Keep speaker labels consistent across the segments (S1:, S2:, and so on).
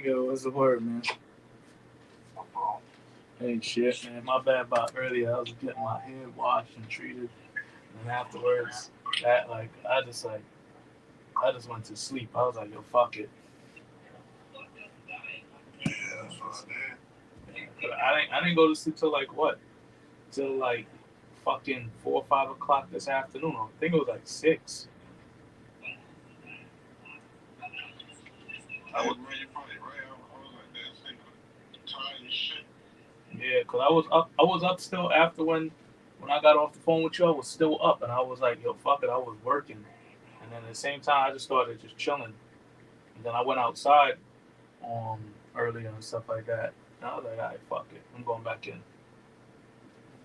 S1: Yo, what's the word, man? Ain't shit, man. My bad about earlier. I was getting my head washed and treated, and afterwards, I just went to sleep. I was like, yo, fuck it.
S2: Yeah, that's what I
S1: I didn't go to sleep till like what? Till like fucking 4 or 5 o'clock this afternoon. I think it was like 6.
S2: did.
S1: I
S2: Hey,
S1: was,
S2: man, you're probably right. I was like, that thing tired as shit.
S1: yeah, cause I was up. I was up still after when I got off the phone with you. I was still up, and I was like, yo, fuck it. I was working, and then at the same time, I just started just chilling. And then I went outside um earlier and stuff like that. And I was like, all right, fuck it. I'm going back in.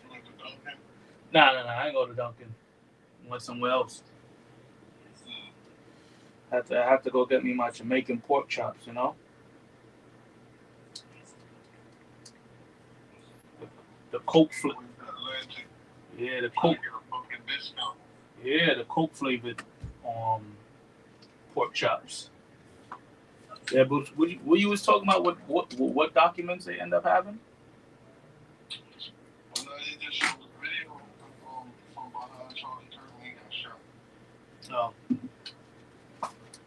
S2: You went to Dunkin'?
S1: Nah. I ain't go to Dunkin'. Went somewhere else.
S2: Mm.
S1: I had to go get me my Jamaican pork chops. The, the Coke
S2: You
S1: fl-
S2: went to Atlantic,
S1: Yeah, the
S2: trying
S1: Coke.
S2: to get a fucking discount.
S1: Yeah, the Coke flavored um pork chops. Yeah, but what you was talking about? What documents they end up having?
S2: Well, now they just showed the video from behind Charlie Kirk when he got shot.
S1: Oh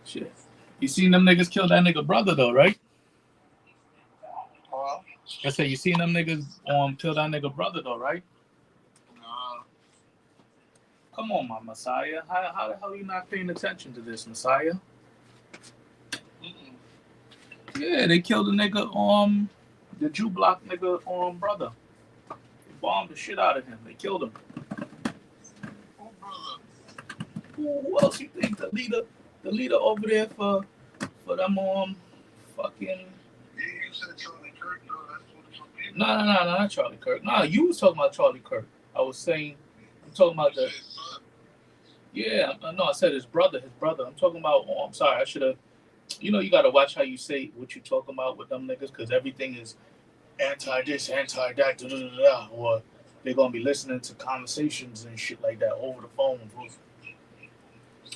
S1: shit! You seen them niggas kill that nigga brother though, right?
S2: Huh?
S1: I said you seen them niggas kill that nigga brother though, right?
S2: Nah.
S1: Come on, my Messiah. How the hell you not paying attention to this, Messiah?
S2: Mm-mm.
S1: Yeah, they killed the nigga the Jew block nigga brother. They bombed the shit out of him. They killed him.
S2: Oh, brother.
S1: Who else you think the leader over there for them fucking
S2: You said Charlie Kirk, though. That's what the fuck he
S1: no, not Charlie Kirk. Nah, you was talking about Charlie Kirk. I was saying I'm talking
S2: You
S1: about
S2: said
S1: the
S2: son.
S1: yeah. No, I said his brother. His brother. I'm talking about. Oh, I'm sorry. I should have. You got to watch how you say what you talking about with them niggas because everything is anti this, anti that, da, da, da, da, or they're gonna be listening to conversations and shit like that over the phone.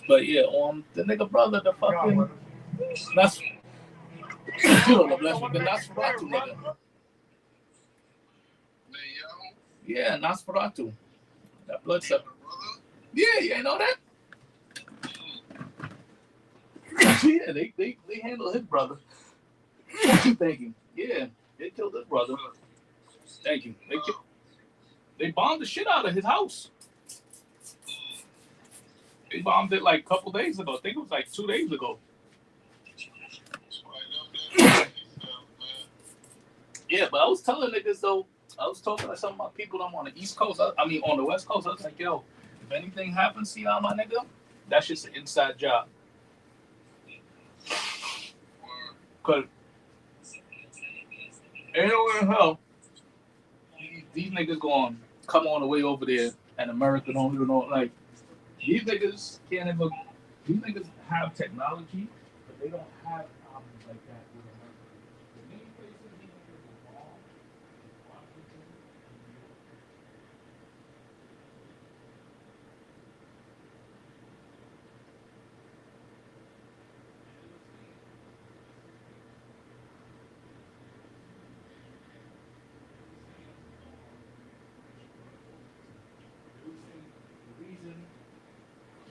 S1: But yeah, the nigga brother, the fucking that's the Nosferatu nigga.
S2: Netanyahu?
S1: Yeah, Nosferatu. That bloodsucker.
S2: Killed a brother?
S1: Yeah, you ain't know that?
S2: Mm.
S1: Yeah, they handled his brother. Thank you. Yeah, they killed his brother. Thank you. They bombed the shit out of his house.
S2: Mm.
S1: They bombed it like a couple days ago. I think it was like 2 days ago.
S2: That's why them that stuff, man.
S1: Yeah, but I was telling niggas though, I was talking to some of my people on the East Coast. I mean, on the West Coast. I was like, yo, if anything happens to y'all, my nigga, that's just an inside job.
S2: Word.
S1: Cause ain't no way in hell these niggas going to come on the way over there and America don't even know. Like, these niggas can't even, these niggas have technology, but they don't have problems like that with America. The main places these niggas will bomb is Washington and New York.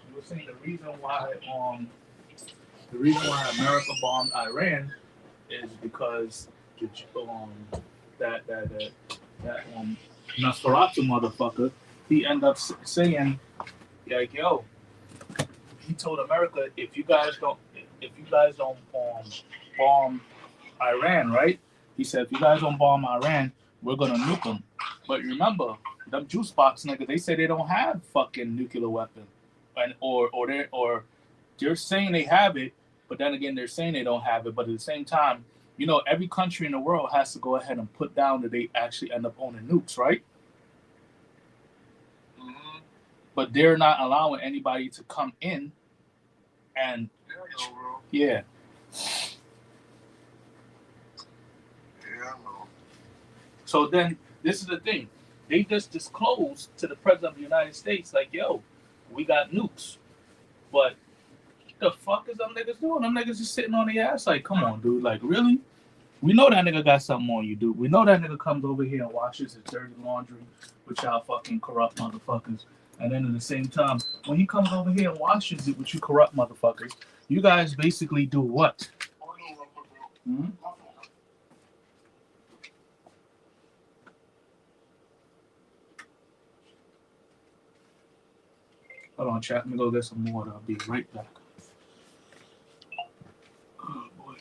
S1: And it was saying the reason you were saying the reason why America bombed Iran is because the, um that Nosferatu motherfucker he ended up saying like yo he told America if you guys don't bomb Iran right he said if you guys don't bomb Iran we're gonna nuke them but remember them juice box niggas they say they don't have fucking nuclear weapon and or they're saying they have it, but then again, they're saying they don't have it. But at the same time, every country in the world has to go ahead and put down that they actually end up owning nukes, right?
S2: Mm-hmm.
S1: But they're not allowing anybody to come in and
S2: Yeah, I know, bro.
S1: yeah.
S2: Yeah, I know.
S1: So then this is the thing. They just disclosed to the president of the United States, like, yo, we got nukes. But The fuck is them niggas doing? Them niggas just sitting on the ass like, come on, dude. Like, really? We know that nigga got something on you, dude. We know that nigga comes over here and washes his dirty laundry with y'all fucking corrupt motherfuckers. And then at the same time, when he comes over here and washes it with you corrupt motherfuckers, you guys basically do what? Hmm? Hold on, chat. Let me go get some water. I'll be right back. Oh, boy.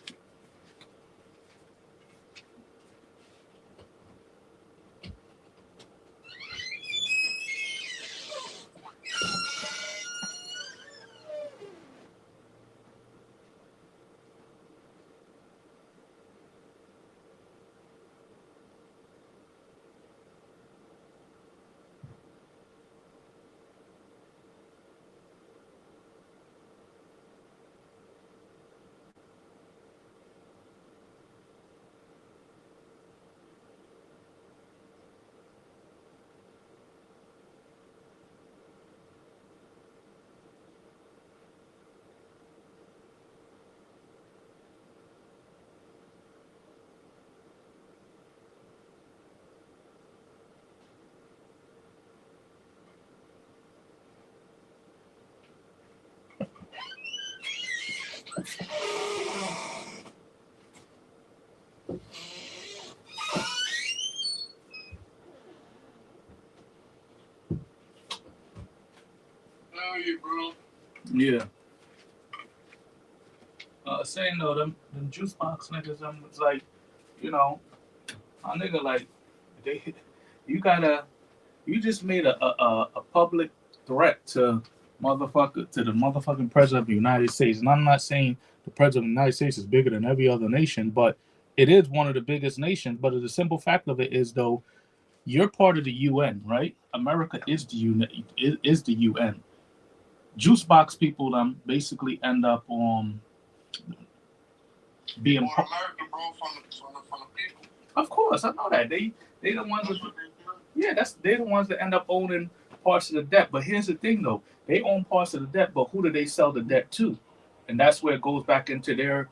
S2: Hell yeah, bro.
S1: Yeah. Saying though, them juice box niggas, them was like, you know, my nigga, like, they, you just made a public threat to the motherfucking president of the United States. And I'm not saying the president of the United States is bigger than every other nation, but it is one of the biggest nations. But the simple fact of it is, though, you're part of the UN, right? America is the is the UN. Juice box people basically end up being.
S2: More American, bro, from the people.
S1: Of course, I know that they the ones.
S2: That's
S1: That,
S2: what they do.
S1: yeah, they're the ones that end up owning parts of the debt. But here's the thing, though: they own parts of the debt, but who do they sell the debt to? And that's where it goes back into their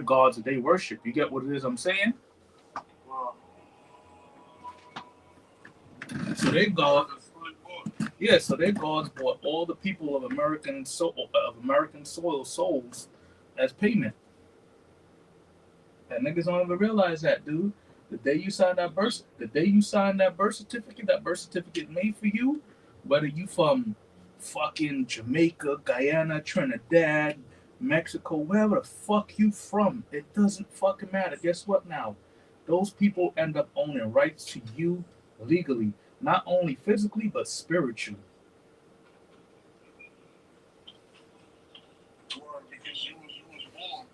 S1: gods that they worship. You get what it is I'm saying?
S2: Wow.
S1: So their god,
S2: That's fully bought.
S1: yeah. So their gods bought all the people of American soil souls as payment. That niggas don't even realize that, dude. The day you sign that birth certificate made for you, whether you from fucking Jamaica, Guyana, Trinidad, Mexico, wherever the fuck you from, it doesn't fucking matter. Guess what now? Those people end up owning rights to you legally, not only physically but spiritually.
S2: Word, because you was born.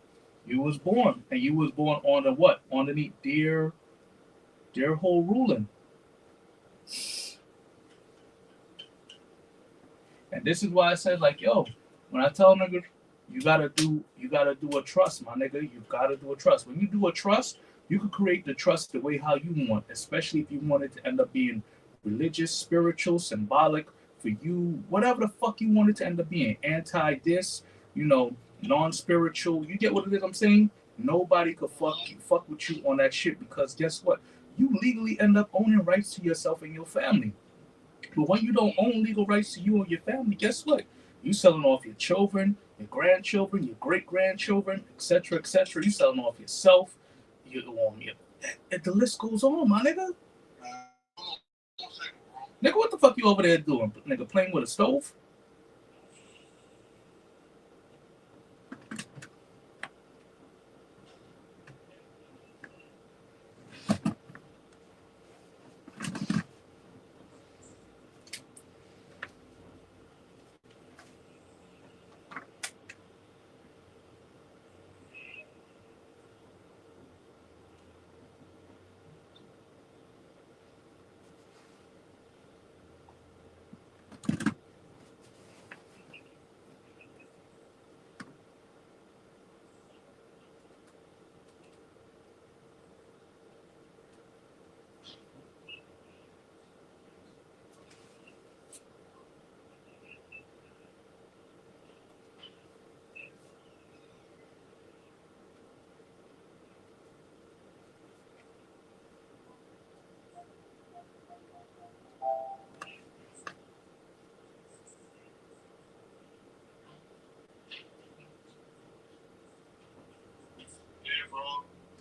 S1: You was born, and you was born on the what? Underneath their whole ruling. And this is why I said, like, yo, when I tell niggas, you gotta do a trust, my nigga. You gotta do a trust. When you do a trust, you can create the trust the way how you want, especially if you want it to end up being religious, spiritual, symbolic for you, whatever the fuck you want it to end up being. Anti this, non-spiritual. You get what it is I'm saying? Nobody could fuck with you on that shit because guess what? You legally end up owning rights to yourself and your family. But when you don't own legal rights to you or your family, guess what? You selling off your children, your grandchildren, your great grandchildren, etc., etc. You selling off yourself. The list goes on, my nigga.
S2: Hold on 1 second, bro.
S1: Nigga, what the fuck you over there doing? Nigga, playing with a stove?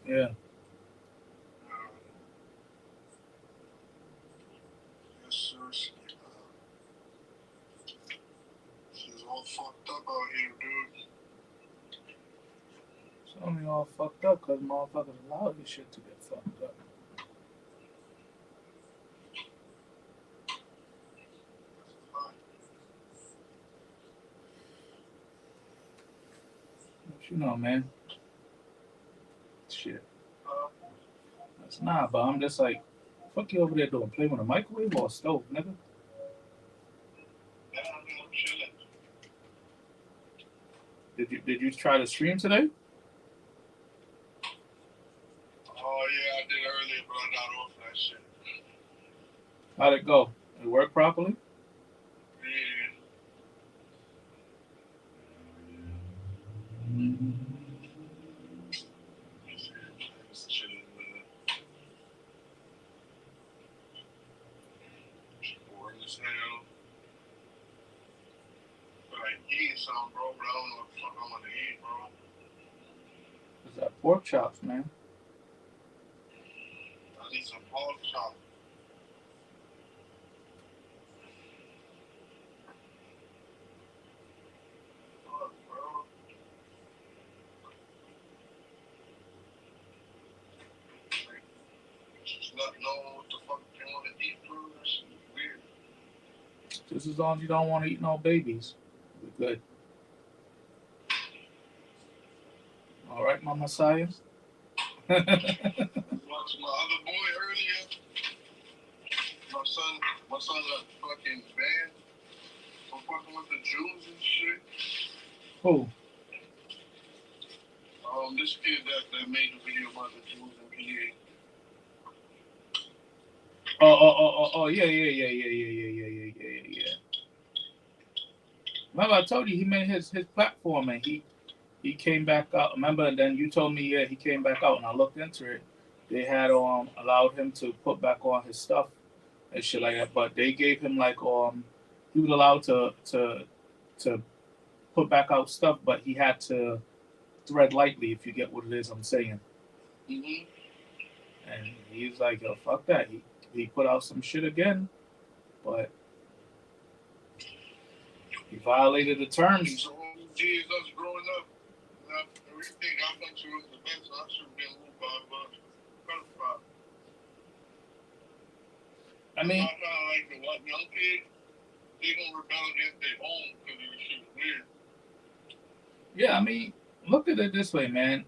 S1: Yeah.
S2: Yes, sir. She's all fucked up out here, dude.
S1: It's only all fucked up because motherfuckers allow this shit to get fucked up. What you know, man? Shit. That's nah, but I'm just like, fuck you over there doing? Play with a microwave or a stove, nigga?
S2: Yeah, I mean, I'm chilling.
S1: Did you try to stream today?
S2: Oh, yeah, I did earlier, but I got off that shit.
S1: How'd it go? It worked properly?
S2: Yeah. Just chilling, man. Boring as hell. But I eating something, bro, but I don't know what the fuck I'm gonna eat, bro.
S1: Is that pork chops, man?
S2: I need some pork chop. Fuck, bro. Like, just not knowing what the fuck they want to eat, bro. That shit is weird.
S1: Just as long as you don't want to eat no babies. We're good. All right, my Messiah?
S2: Watching my other boy earlier. My son got fucking banned for fucking with the Jews and shit.
S1: Who?
S2: This kid that made the video about the Jews in PA.
S1: Oh, yeah. Remember I told you he made his platform and he came back out. Remember, and then you told me, yeah, he came back out and I looked into it. They had allowed him to put back on his stuff and shit like that, but they gave him like he was allowed to put back out stuff, but he had to thread lightly, if you get what it is I'm saying.
S2: Mm-hmm.
S1: And he was like, yo, fuck that. He put out some shit again, but he violated the terms.
S2: So years us growing up, everything I went to was the best. I should have been moved by a bunch of pedophile.
S1: I mean,
S2: not kind of like the what young kids, they gonna rebel against their own because of this shit weird.
S1: yeah, I mean, look at it this way, man.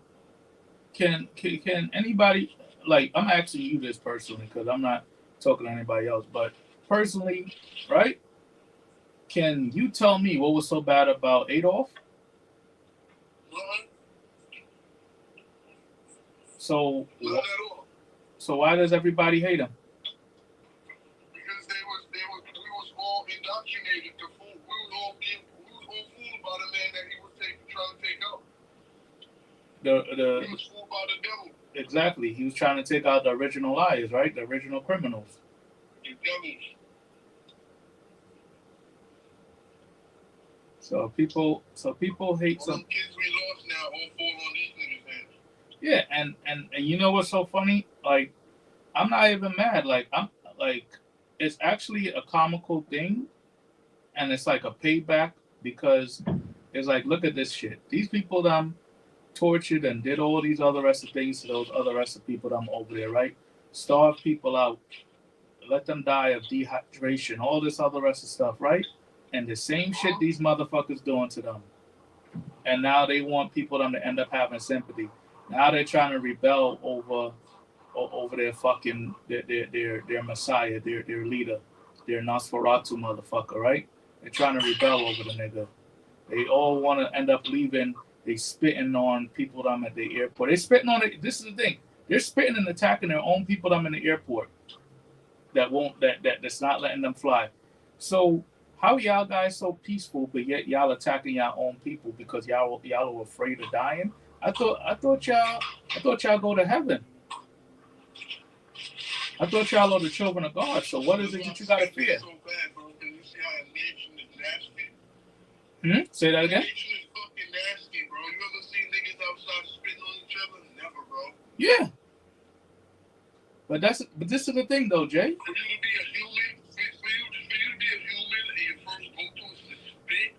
S1: Can anybody, like, I'm asking you this personally because I'm not talking to anybody else, but personally, right? Can you tell me what was so bad about Adolf? So,
S2: Not at all.
S1: So why does everybody hate him?
S2: Because we was all indoctrinated to fool. We was all fooled by the man that he was trying to take out. He was fooled by the devil.
S1: Exactly. He was trying to take out the original liars, right? The original criminals.
S2: The devils.
S1: So people hate
S2: all
S1: some
S2: them kids we lost now all fall on these niggas' hands.
S1: Yeah, and you know what's so funny? Like, I'm not even mad. Like, I'm like, it's actually a comical thing, and it's like a payback because it's like, look at this shit. These people tortured and did all these other rest of things to those other rest of people over there, right? Starved people out, let them die of dehydration, all this other rest of stuff, right? And the same shit these motherfuckers doing to them. And now they want people to end up having sympathy. Now they're trying to rebel over their fucking their messiah, their leader, their Nosferatu motherfucker, right? They're trying to rebel over the nigga. They all want to end up leaving. They spitting on people that I'm at the airport. They spitting on it. This is the thing. They're spitting and attacking their own people that I'm in the airport. That's not letting them fly. So how y'all guys so peaceful, but yet y'all attacking y'all own people because y'all are afraid of dying? I thought y'all go to heaven. I thought y'all are the children of God. So what is it that you gotta fear?
S2: So bad, bro, because you see how a nation is nasty.
S1: Say that again.
S2: The nation is fucking nasty, bro. You ever see niggas outside spitting on each other? Never, bro.
S1: Yeah. But this is the thing though, Jay.
S2: For you to be a human, for you to be a human, and your first go-to is to spit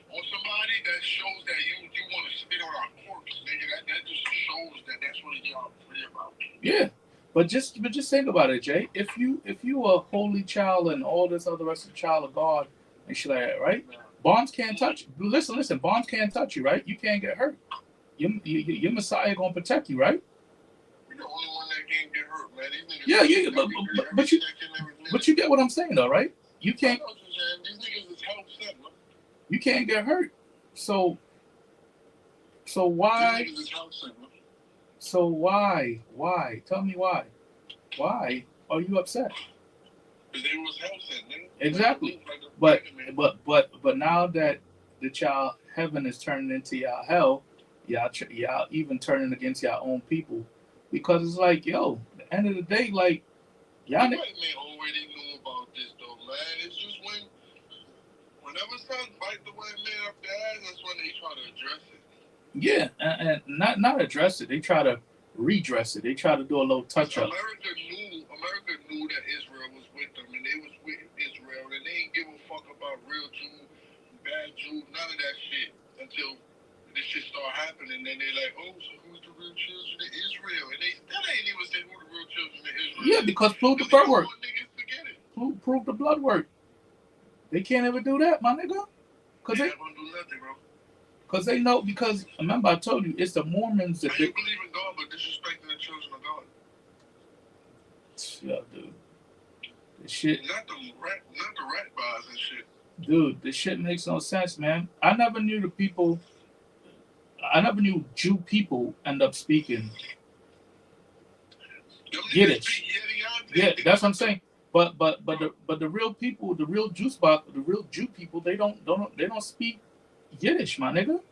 S2: on somebody, that shows that you want to spit on our corpse, nigga. That just shows that that's what y'all free about.
S1: Yeah. But just think about it, Jay. If you are a holy child and all this other rest of child of God and shit like that, right? Bombs can't touch you. Listen. Bombs can't touch you, right? You can't get hurt. Your Messiah gonna protect you, right?
S2: You're the only one that can't get hurt, man. These niggas
S1: but you get what I'm saying, though, right? You can't.
S2: These niggas is hell set, man.
S1: You can't get hurt. So why?
S2: These niggas is hell set, man.
S1: So why? Why? Tell me why. Why are you upset?
S2: Because they was hell set, nigga.
S1: Exactly. But now that the child heaven is turning into y'all hell, y'all even turning against y'all own people, because it's like, yo, at the end of the day, like, y'all.
S2: The white man already knew about this, though, man. It's just whenever something bite the white man up the ass, that's when they try to address it.
S1: Yeah, and not address it. They try to redress it. They try to do a little touch up.
S2: America knew that Israel was with them, and they was with Israel, and they didn't give a fuck about real Jew, bad Jew, none of that shit until this shit start happening. Then they like, oh, so who's the real children of Israel? And they still ain't even say who the real children of Israel.
S1: Yeah, because prove the blood work. Prove the blood work. They can't ever do that, my nigga.
S2: Cause they gonna do nothing, bro.
S1: Because they know. Because remember, I told you it's the Mormons that.
S2: How you believe in God, but disrespecting the children of God?
S1: Yeah, dude. The shit.
S2: Not the rat bars and shit.
S1: Dude, this shit makes no sense, man. I never knew Jew people end up speaking Yiddish. Yeah, that's what I'm saying. But the real people, the real Jew people, they don't speak Yiddish, my nigga.
S2: No,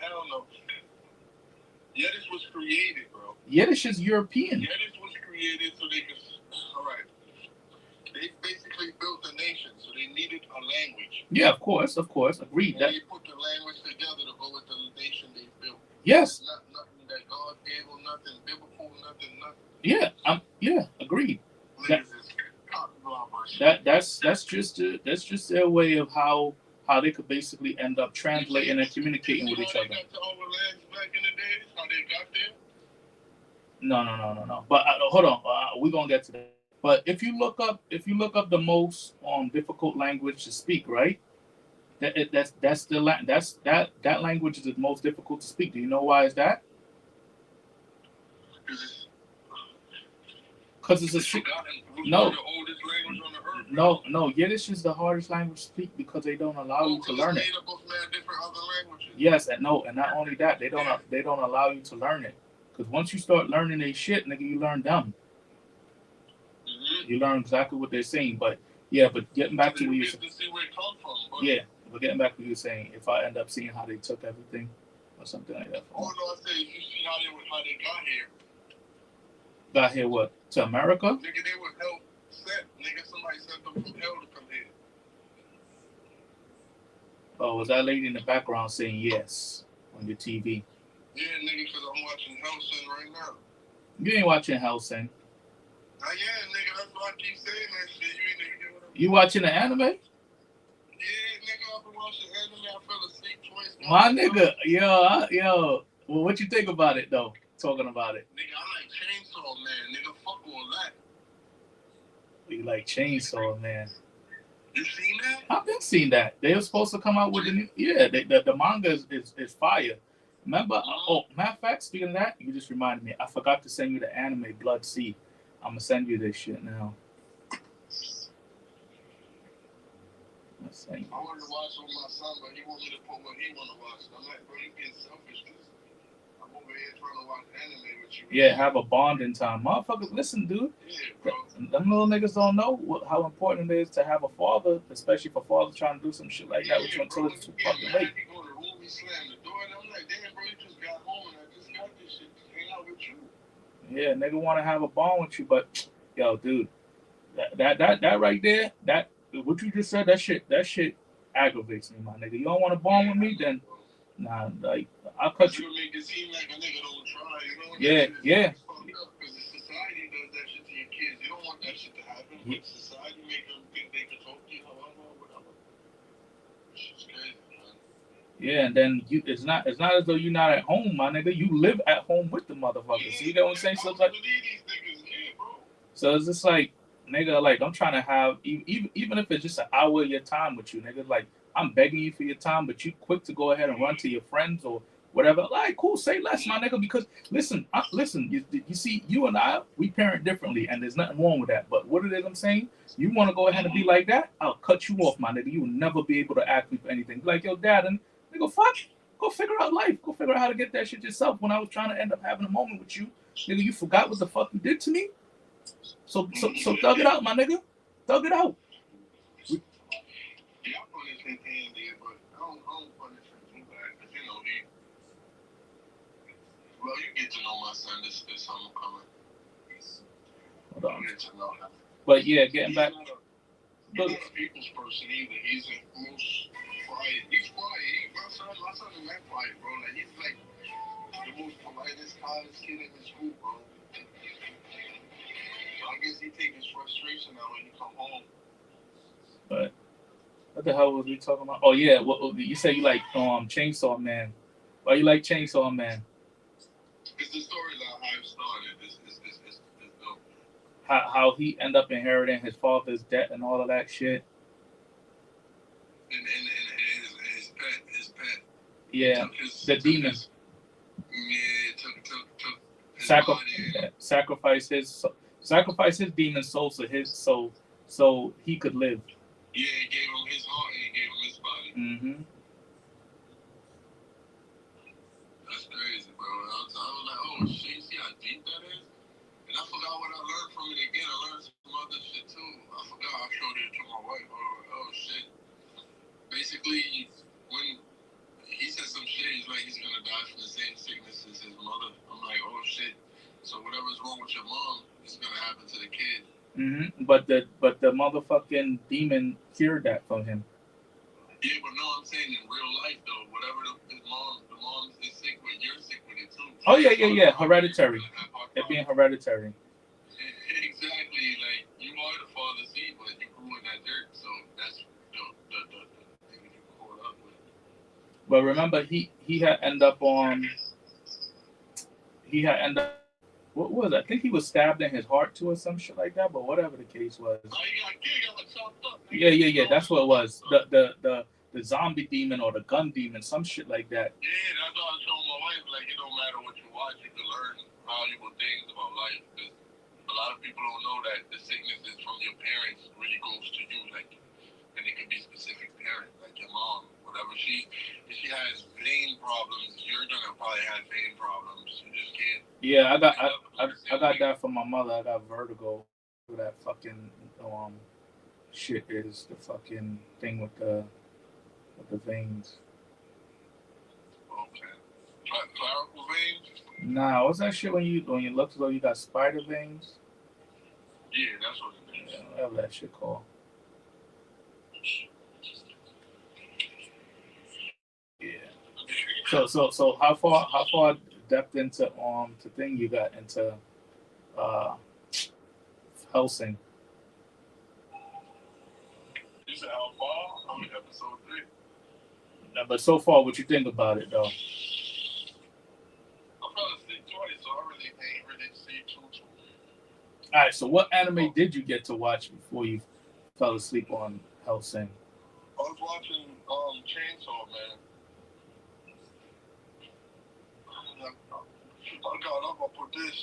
S2: hell no. Yiddish was created, bro.
S1: Yiddish is European.
S2: Yiddish was created so they could. All right. They basically built a nation, so they needed a language.
S1: Yeah, of course, agreed.
S2: And they put the language together to go with the nation they built.
S1: Yes.
S2: It's not nothing that God gave them, nothing biblical, nothing.
S1: Yeah, agreed. That's just their way of how they could basically end up translating and communicating with each other.
S2: They got to all the lands back in the days, how they got there?
S1: No. But hold on, we're gonna get to that. But if you look up the most difficult language to speak, right? That language is the most difficult to speak. Do you know why is that? Because it's no. Yiddish is the hardest language to speak because they don't allow you to learn it. Yes, and not only that, they don't allow you to learn it. Because once you start learning their shit, nigga, you learn them. Mm-hmm. You learn exactly what they're saying. But getting back to what you said. Yeah, but getting back to what you were saying, if I end up seeing how they took everything or something like that.
S2: Oh no, I say you see how they got here.
S1: Got here what? To America?
S2: Nigga, they were hell sent. Nigga, somebody sent them from hell to come here.
S1: Oh, was that lady in the background saying yes on your TV?
S2: Yeah, nigga, because I'm watching Hellsing right now.
S1: You ain't watching Hellsing.
S2: Yeah, nigga, that's why I keep saying that shit.
S1: You watching the anime?
S2: Yeah, nigga, I've been watching anime. I fell asleep twice.
S1: My nigga, yo. Well, what you think about it, though? Talking about it.
S2: Nigga, I like Chainsaw Man. Nigga, fuck all that.
S1: You like Chainsaw Man.
S2: You seen that?
S1: I've been seeing that. They were supposed to come out with the new... Yeah, the manga is fire. Remember? Oh, matter of fact, speaking of that, you just reminded me. I forgot to send you the anime Blood Sea. I'm going to send you this shit now.
S2: I wanted to watch with my son, but he want me to put what he want to watch. I'm like, bro, you being selfish. I'm over here trying to watch anime with you.
S1: Yeah, have a bonding time. Motherfuckers, listen, dude.
S2: Yeah, bro.
S1: Them little niggas don't know how important it is to have a father, especially for fathers trying to do some shit like that with you until it's too fucking late.
S2: He go to the room, he slam the door, and I'm like, damn, bro, you just got home, and I just got this shit to hang out with you.
S1: Yeah, nigga want to have a bond with you, but yo, dude, that right there, that what you just said, that shit aggravates me, my nigga. You don't want to bond with me, then Nah, like I'll cut you.
S2: It'll make it seem like a nigga don't try, you know?
S1: Yeah, yeah.
S2: It's fucked up because society does that shit to your kids. You don't want that shit to happen,
S1: Yeah.
S2: but society make them think they can talk to you, however, whatever. Shit's crazy, man.
S1: Yeah, and then it's not as though you're not at home, my nigga. You live at home with the motherfucker. So you get what I'm saying? So it's like, so it's just like, nigga, like I'm trying to have even if it's just an hour of your time with you, nigga. Like I'm begging you for your time, but you quick to go ahead and run to your friends or whatever. Like, cool, say less, my nigga. Because listen, you see, you and I, we parent differently, and there's nothing wrong with that. But what it is I'm saying, you want to go ahead and be like that, I'll cut you off, my nigga. You will never be able to ask me for anything. Be like, yo, dad, and nigga, fuck. Go figure out life. Go figure out how to get that shit yourself. When I was trying to end up having a moment with you, nigga, you forgot what the fuck you did to me. So thug it out, my nigga. Thug it out.
S2: Yeah, I punish him handy, but I don't punish him too bad. Because, you know, well, you get to know my son this summer coming.
S1: Hold on.
S2: You get to know him.
S1: But yeah, getting back.
S2: He's not a people's person either. He's the most quiet. He's quiet. My son is that quiet, bro. Like, he's like the most politest, kindest kid in his school, bro. I guess he take his frustration out when he come home.
S1: But what the hell was we talking about? Oh yeah, what you say you like Chainsaw Man? Why you like Chainsaw Man?
S2: It's the storyline how it started. It's dope.
S1: How he end up inheriting his father's debt and all of that shit.
S2: And his pet.
S1: Yeah, the demon. Sacrifice his demon soul so he could live.
S2: Yeah, he gave him his heart and he gave him his body.
S1: Mm-hmm.
S2: That's crazy, bro. I was like, oh shit, see how deep that is? And I forgot what I learned from it again. I learned some other shit too. I forgot I showed it to my wife. Oh shit. Basically, when he said some shit, he's like he's gonna die from the same sickness as his mother. I'm like, oh shit. So whatever's wrong with your mom is gonna happen to the kid.
S1: Mm-hmm. But the motherfucking demon cured that from him.
S2: Yeah, but no, I'm saying in real life though, whatever the mom is sick with, you're sick with it too.
S1: Oh yeah. Hereditary. It being hereditary.
S2: Exactly. Like you are the father's seed, but you grew in that dirt, so that's the thing you caught up with.
S1: But remember, he had end up what was it? I think he was stabbed in his heart too or some shit like that. But whatever the case was.
S2: Oh, he got chopped up.
S1: Yeah. That's what it was. The zombie demon or the gun demon, some shit like that.
S2: Yeah, that's what I was showing my wife. Like, it don't matter what you watch, you can learn valuable things about life. Because a lot of people don't know that the sicknesses from your parents really goes to you. Like, and it could be specific parents, like your mom, whatever. If she has vein problems, you're gonna probably have vein problems. You just can't.
S1: Yeah, I got that from my mother. I got vertigo. That fucking shit is the fucking thing with the veins.
S2: Okay. Clarical veins?
S1: Nah, what's that shit when you look as though you got spider veins?
S2: Yeah, that's what it is.
S1: Yeah, whatever that shit called. Yeah. So how far depth into to thing you got into Helsing?
S2: You said how far? I'm in episode 3.
S1: No, but so far, what you think about it though?
S2: I fell asleep twice, so I really ain't see too.
S1: All right. So what anime did you get to watch before you fell asleep on Helsing?
S2: I was watching Chainsaw Man. I got up, I put this.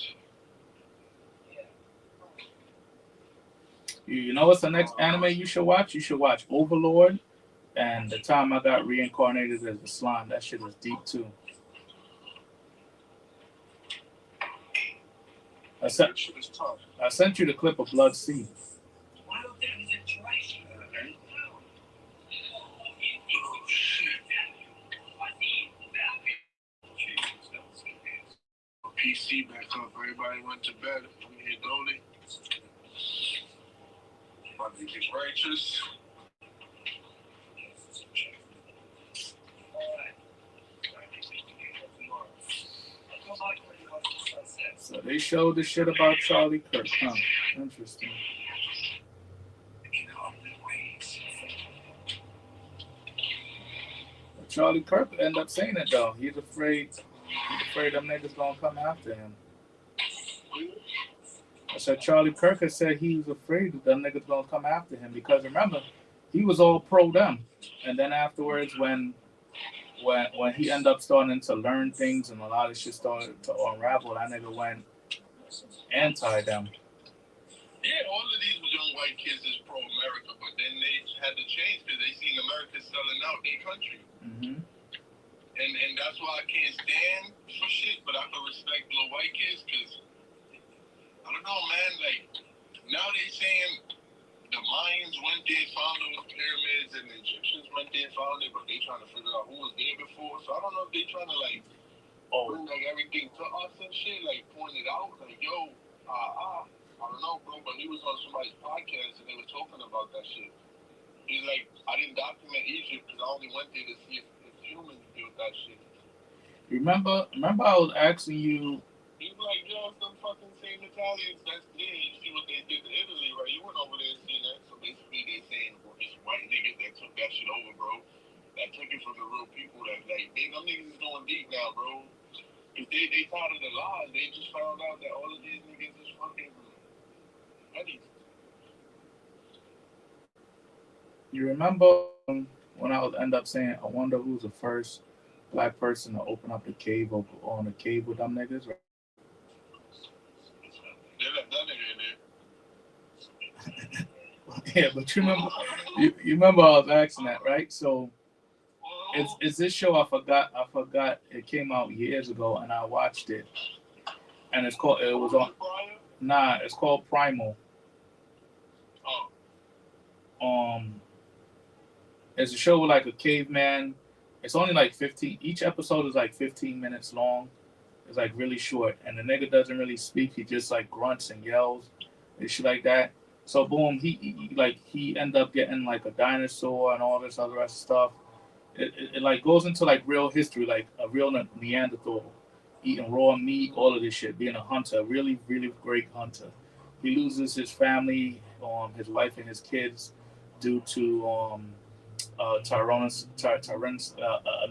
S1: You know what's the next anime you should watch? You should watch Overlord and The Time I Got Reincarnated as a Slime. That shit is deep too. I sent you the clip of Blood Sea.
S2: PC back up. Everybody went to bed. We here Dolly. About to get righteous.
S1: They showed the shit about Charlie Kirk. Huh? Interesting. But Charlie Kirk ended up saying it though. He's afraid. He's afraid them niggas gonna come after him. I said Charlie Kirk had said he was afraid that them niggas gonna come after him because remember, he was all pro them, and then afterwards when he ended up starting to learn things and a lot of shit started to unravel, that nigga went anti them.
S2: Yeah, all of these young white kids is pro-America, but then they had to change because they seen America selling out their country.
S1: Mm-hmm.
S2: And that's why I can't stand for shit, but I can respect little white kids because, I don't know, man, like, now they saying the Mayans went there, found those pyramids, and the Egyptians went there, found it, but they trying to figure out who was there before. So I don't know if they trying to, like, bring, like, everything to us and shit, like, point it out, like, yo, I don't know, bro, but he was on somebody's podcast and they were talking about that shit. He's like, I didn't document Egypt because I only went there to see if humans built that shit.
S1: Remember I was asking you.
S2: He's like, yo, some fucking same Italians that's there. You see what they did to Italy, right? You went over there and seen that. So basically they saying, well, it's white niggas that took that shit over, bro. That took it from the real people that, like, them niggas is going deep now, bro. If they tired of the lies, they just found out that all of these niggas is fucking Eddie.
S1: You remember when I would end up saying, I wonder who's the first black person to open up the cave or on the cave with them niggas? Right?
S2: They left that nigga in there.
S1: Yeah, but you remember I was asking that, right? So it's this show I forgot it came out years ago and I watched it. And it's called it's called Primal. It's a show with like a caveman. It's only like 15. Each episode is like 15 minutes long. It's like really short, and the nigga doesn't really speak. He just like grunts and yells and shit like that. So boom, he end up getting like a dinosaur and all this other stuff. It like goes into like real history, like a real Neanderthal, eating raw meat, all of this shit, being a hunter, really, really great hunter. He loses his family, his wife and his kids, due to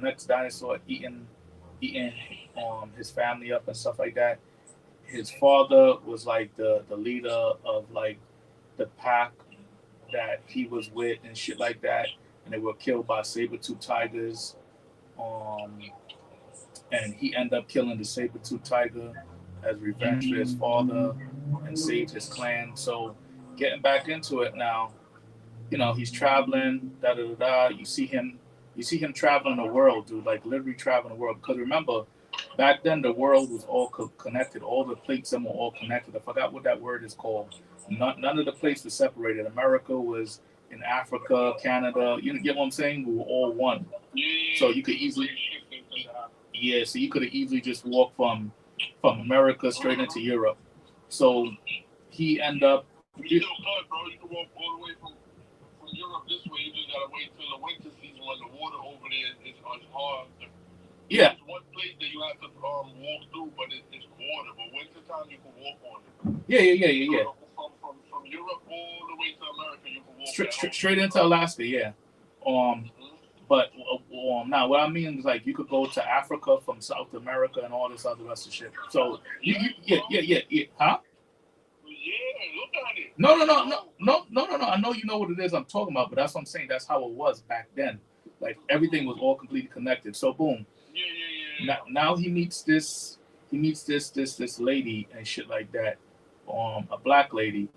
S1: next dinosaur eating his family up and stuff like that. His father was like the leader of like the pack that he was with and shit like that, and they were killed by saber-tooth tigers. And he ended up killing the saber-tooth tiger as revenge for his father and saved his clan. So getting back into it now, you know, he's traveling, You see him traveling the world, dude, like literally traveling the world. Because remember, back then the world was all connected. All the plates were all connected. I forgot what that word is called. None of the plates were separated. America was in Africa, Canada. You get what I'm saying? We were all one. So you could easily, so you could have easily just walked from America straight into Europe. So he ended up.
S2: You still could, bro. You can walk all the way from Europe this way. You just gotta wait till the winter season when the water over there is hard.
S1: Yeah.
S2: There's one place that you have to walk through, but it's water. But winter time you can walk on it.
S1: Yeah.
S2: From Europe all the way to America, you can walk
S1: straight into Alaska. Yeah. But now what I mean is like you could go to Africa from South America and all this other rest of shit. So huh?
S2: Yeah, look at it.
S1: No. I know you know what it is I'm talking about, but that's what I'm saying. That's how it was back then. Like everything was all completely connected. So boom.
S2: Yeah.
S1: Now he meets this lady and shit like that. A black lady.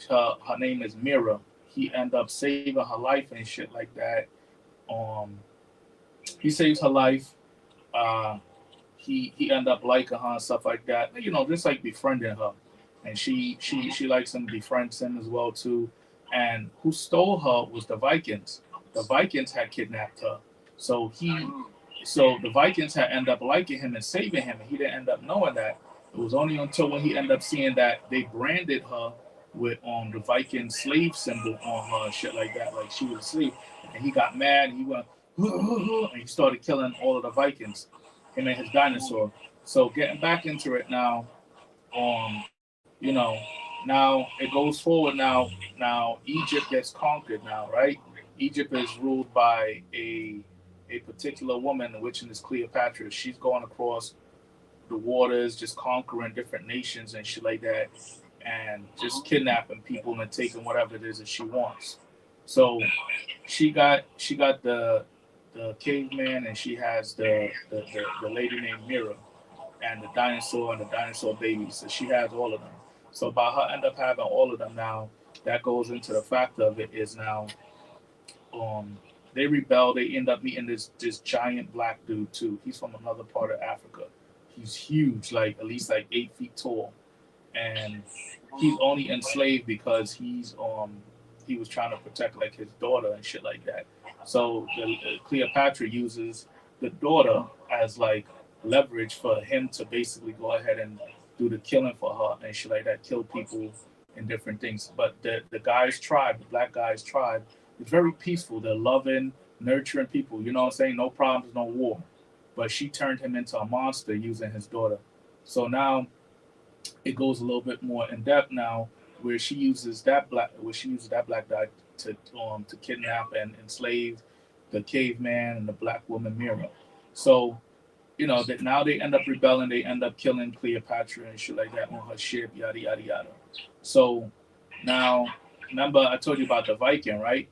S1: Her name is Mira. He end up saving her life and shit like that. He saves her life. He end up liking her and stuff like that. You know, just like befriending her. And she likes him, befriends him as well too. And who stole her was the Vikings. The Vikings had kidnapped her. So the Vikings had ended up liking him and saving him, and he didn't end up knowing that. It was only until when he ended up seeing that they branded her with the Viking slave symbol on her and shit like that, like she was a slave. And he got mad, and he went, and he started killing all of the Vikings, him and his dinosaur. So getting back into it now, you know, now it goes forward. Now Egypt gets conquered. Now, right? Egypt is ruled by a particular woman, which is Cleopatra. She's going across the waters, just conquering different nations and shit like that, and just kidnapping people and taking whatever it is that she wants. So she got the caveman, and she has the lady named Mira, and the dinosaur babies. So she has all of them. So by her end up having all of them now, that goes into the fact of it is now um they rebel. They end up meeting this giant black dude too. He's from another part of Africa. He's huge, like at least like 8 feet tall, and he's only enslaved because he was trying to protect like his daughter and shit like that. So Cleopatra uses the daughter as like leverage for him to basically go ahead and do the killing for her and shit like that, kill people and different things. But the guy's tribe, the black guy's tribe, is very peaceful. They're loving, nurturing people. You know what I'm saying? No problems, no war. But she turned him into a monster using his daughter. So now it goes a little bit more in depth now, where she uses that black guy to kidnap and enslave the caveman and the black woman Mira. So that now they end up rebelling. They end up killing Cleopatra and shit like that on her ship. Yada yada yada. So now, remember I told you about the Viking, right?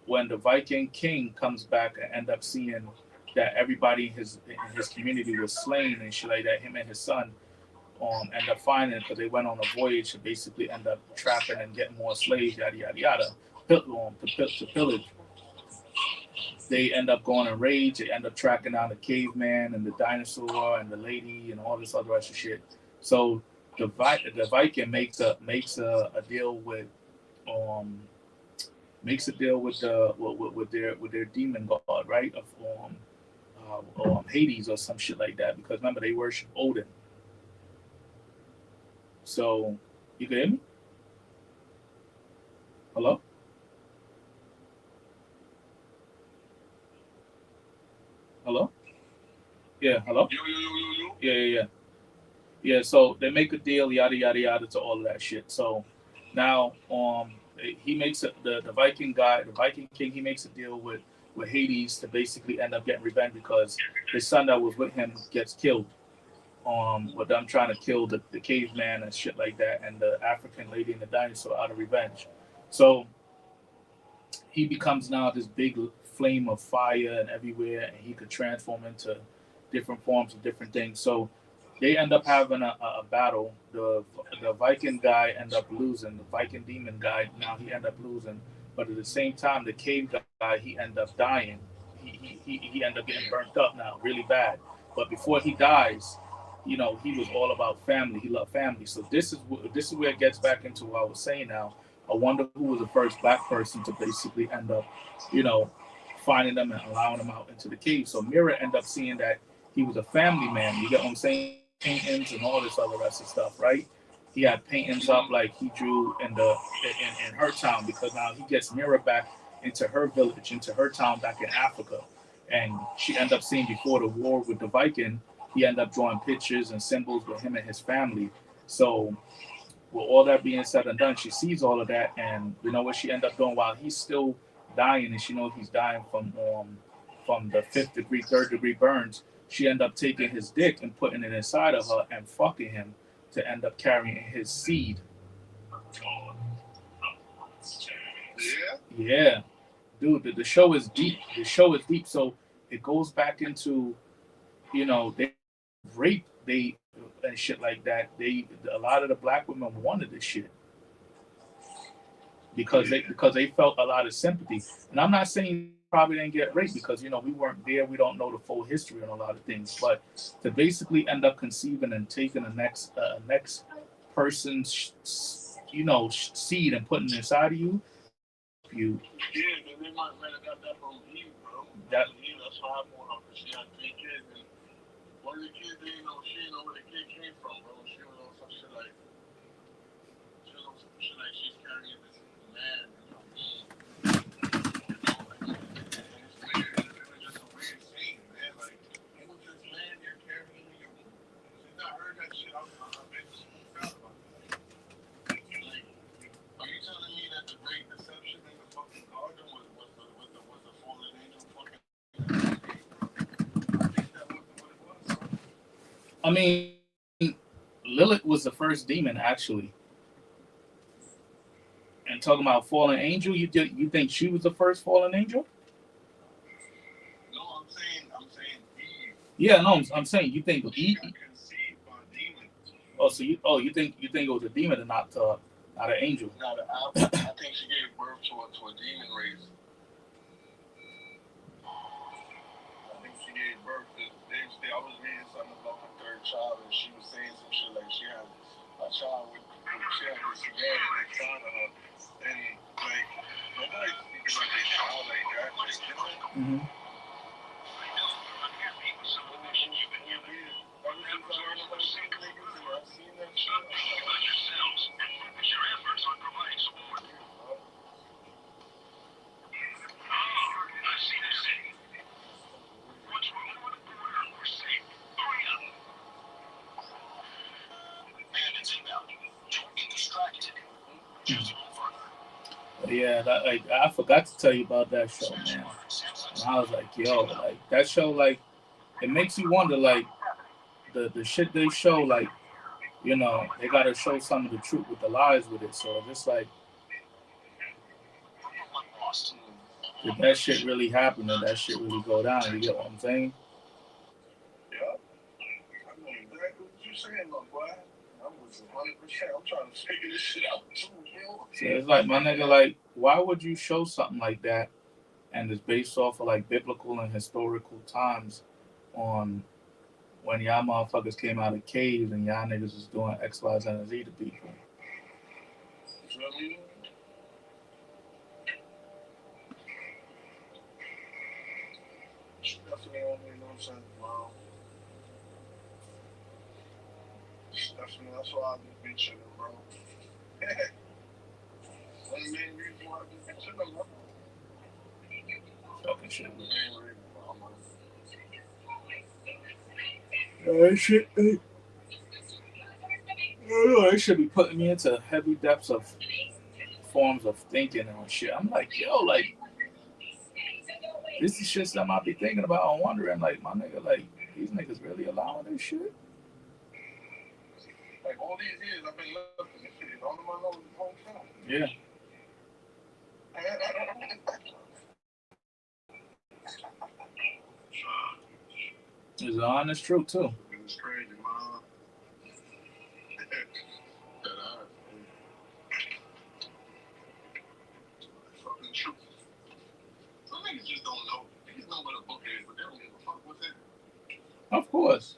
S1: When the Viking king comes back and end up seeing that everybody in his community was slain and shit like that, him and his son end up finding because they went on a voyage to basically end up trapping and getting more slaves, yada yada yada, to pillage. They end up going in rage. They end up tracking down the caveman and the dinosaur and the lady and all this other extra shit. So the Viking makes a deal with um makes a deal with their demon god, right, of Hades or some shit like that, because remember they worship Odin. So you can hear me? Hello? Hello? Yeah, hello?
S2: Yo.
S1: Yeah. Yeah, so they make a deal, yada yada yada, to all of that shit. So now he makes the Viking guy, the Viking king, he makes a deal with Hades to basically end up getting revenge because his son that was with him gets killed. With them trying to kill the caveman and shit like that, and the African lady and the dinosaur out of revenge. So he becomes now this big flame of fire and everywhere, and he could transform into different forms of different things. So they end up having a battle. The Viking guy end up losing. The Viking demon guy now he end up losing, but at the same time, the cave guy he end up dying. He end up getting burnt up now, really bad. But before he dies, he was all about family. He loved family. So this is where it gets back into what I was saying now. I wonder who was the first black person to basically end up, you know, finding them and allowing them out into the cave. So Mira ended up seeing that he was a family man. You get what I'm saying? Paintings and all this other rest of stuff, right? He had paintings up like he drew in her town, because now he gets Mira back into her village, into her town back in Africa. And she ended up seeing before the war with the Viking, he ended up drawing pictures and symbols with him and his family. So with all that being said and done, she sees all of that, and you know what she ended up doing while he's still dying, and she knows he's dying from the fifth degree, third degree burns. She ended up taking his dick and putting it inside of her and fucking him to end up carrying his seed.
S2: Yeah.
S1: Yeah, dude, the show is deep. The show is deep. So it goes back into they rape they and shit like that. A lot of the black women wanted this shit because they felt a lot of sympathy. And I'm not saying probably didn't get raped because we weren't there. We don't know the full history on a lot of things. But to basically end up conceiving and taking the next person's seed and putting it inside of you.
S2: Yeah, man, they might have got that from Eve, bro. That's why I want her. She had 3 kids, and one of the kids, she didn't know where the kid came from, bro. She was on some shit like, she's carrying this man, it's weird. It was just a weird scene, man. Like, it was this man you're carrying in your womb. I heard that shit. I was
S1: I mean, Lilith was the first demon actually. And talking about fallen angel, you think she was the first fallen angel?
S2: No, I'm saying Eve.
S1: Yeah, no, I'm saying you think
S2: She got conceived by demons.
S1: Oh, so you think it was a demon and not an angel?
S2: Not I think she gave birth to a demon race. I think she gave birth to. I was reading something about her third child, and she was saying some shit like she had a child with she had this man inside of her, and like nobody speaks about their child like that, like you know.
S1: Mm-hmm. Yeah, I forgot to tell you about that show, man. And I was like, yo, like that show, like it makes you wonder, like the shit they show, like they gotta show some of the truth with the lies with it. So just like, did that shit really happen? Did that shit really go down? You get what I'm saying?
S2: Yeah, I know exactly what you're saying, my boy. I'm with 100%. I'm trying to figure this shit out too, yo.
S1: So it's like, my nigga, like, why would you show something like that and it's based off of like biblical and historical times on when y'all motherfuckers came out of caves and y'all niggas was doing X, Y, Z, and Z to people?
S2: You know what I mean? Definitely don't make no sense, bro. Definitely, that's why I just be chilling, bro. One of the main reasons why I just be chilling, bro.
S1: Fucking shit.
S2: The main reason why I'm
S1: That shit, I don't know, they should be putting me into heavy depths of forms of thinking and shit. I'm like, yo, like, this is shit that I might be thinking about and wondering, like, my nigga, like, these niggas really allowing this shit?
S2: like all these years I've been looking at shit. All of my knowledge is whole time.
S1: Yeah. It's the honest truth, too.
S2: It's crazy, man. Fucking truth. Some niggas just don't know. Niggas know what a book is, but they don't give a fuck with it.
S1: Of course.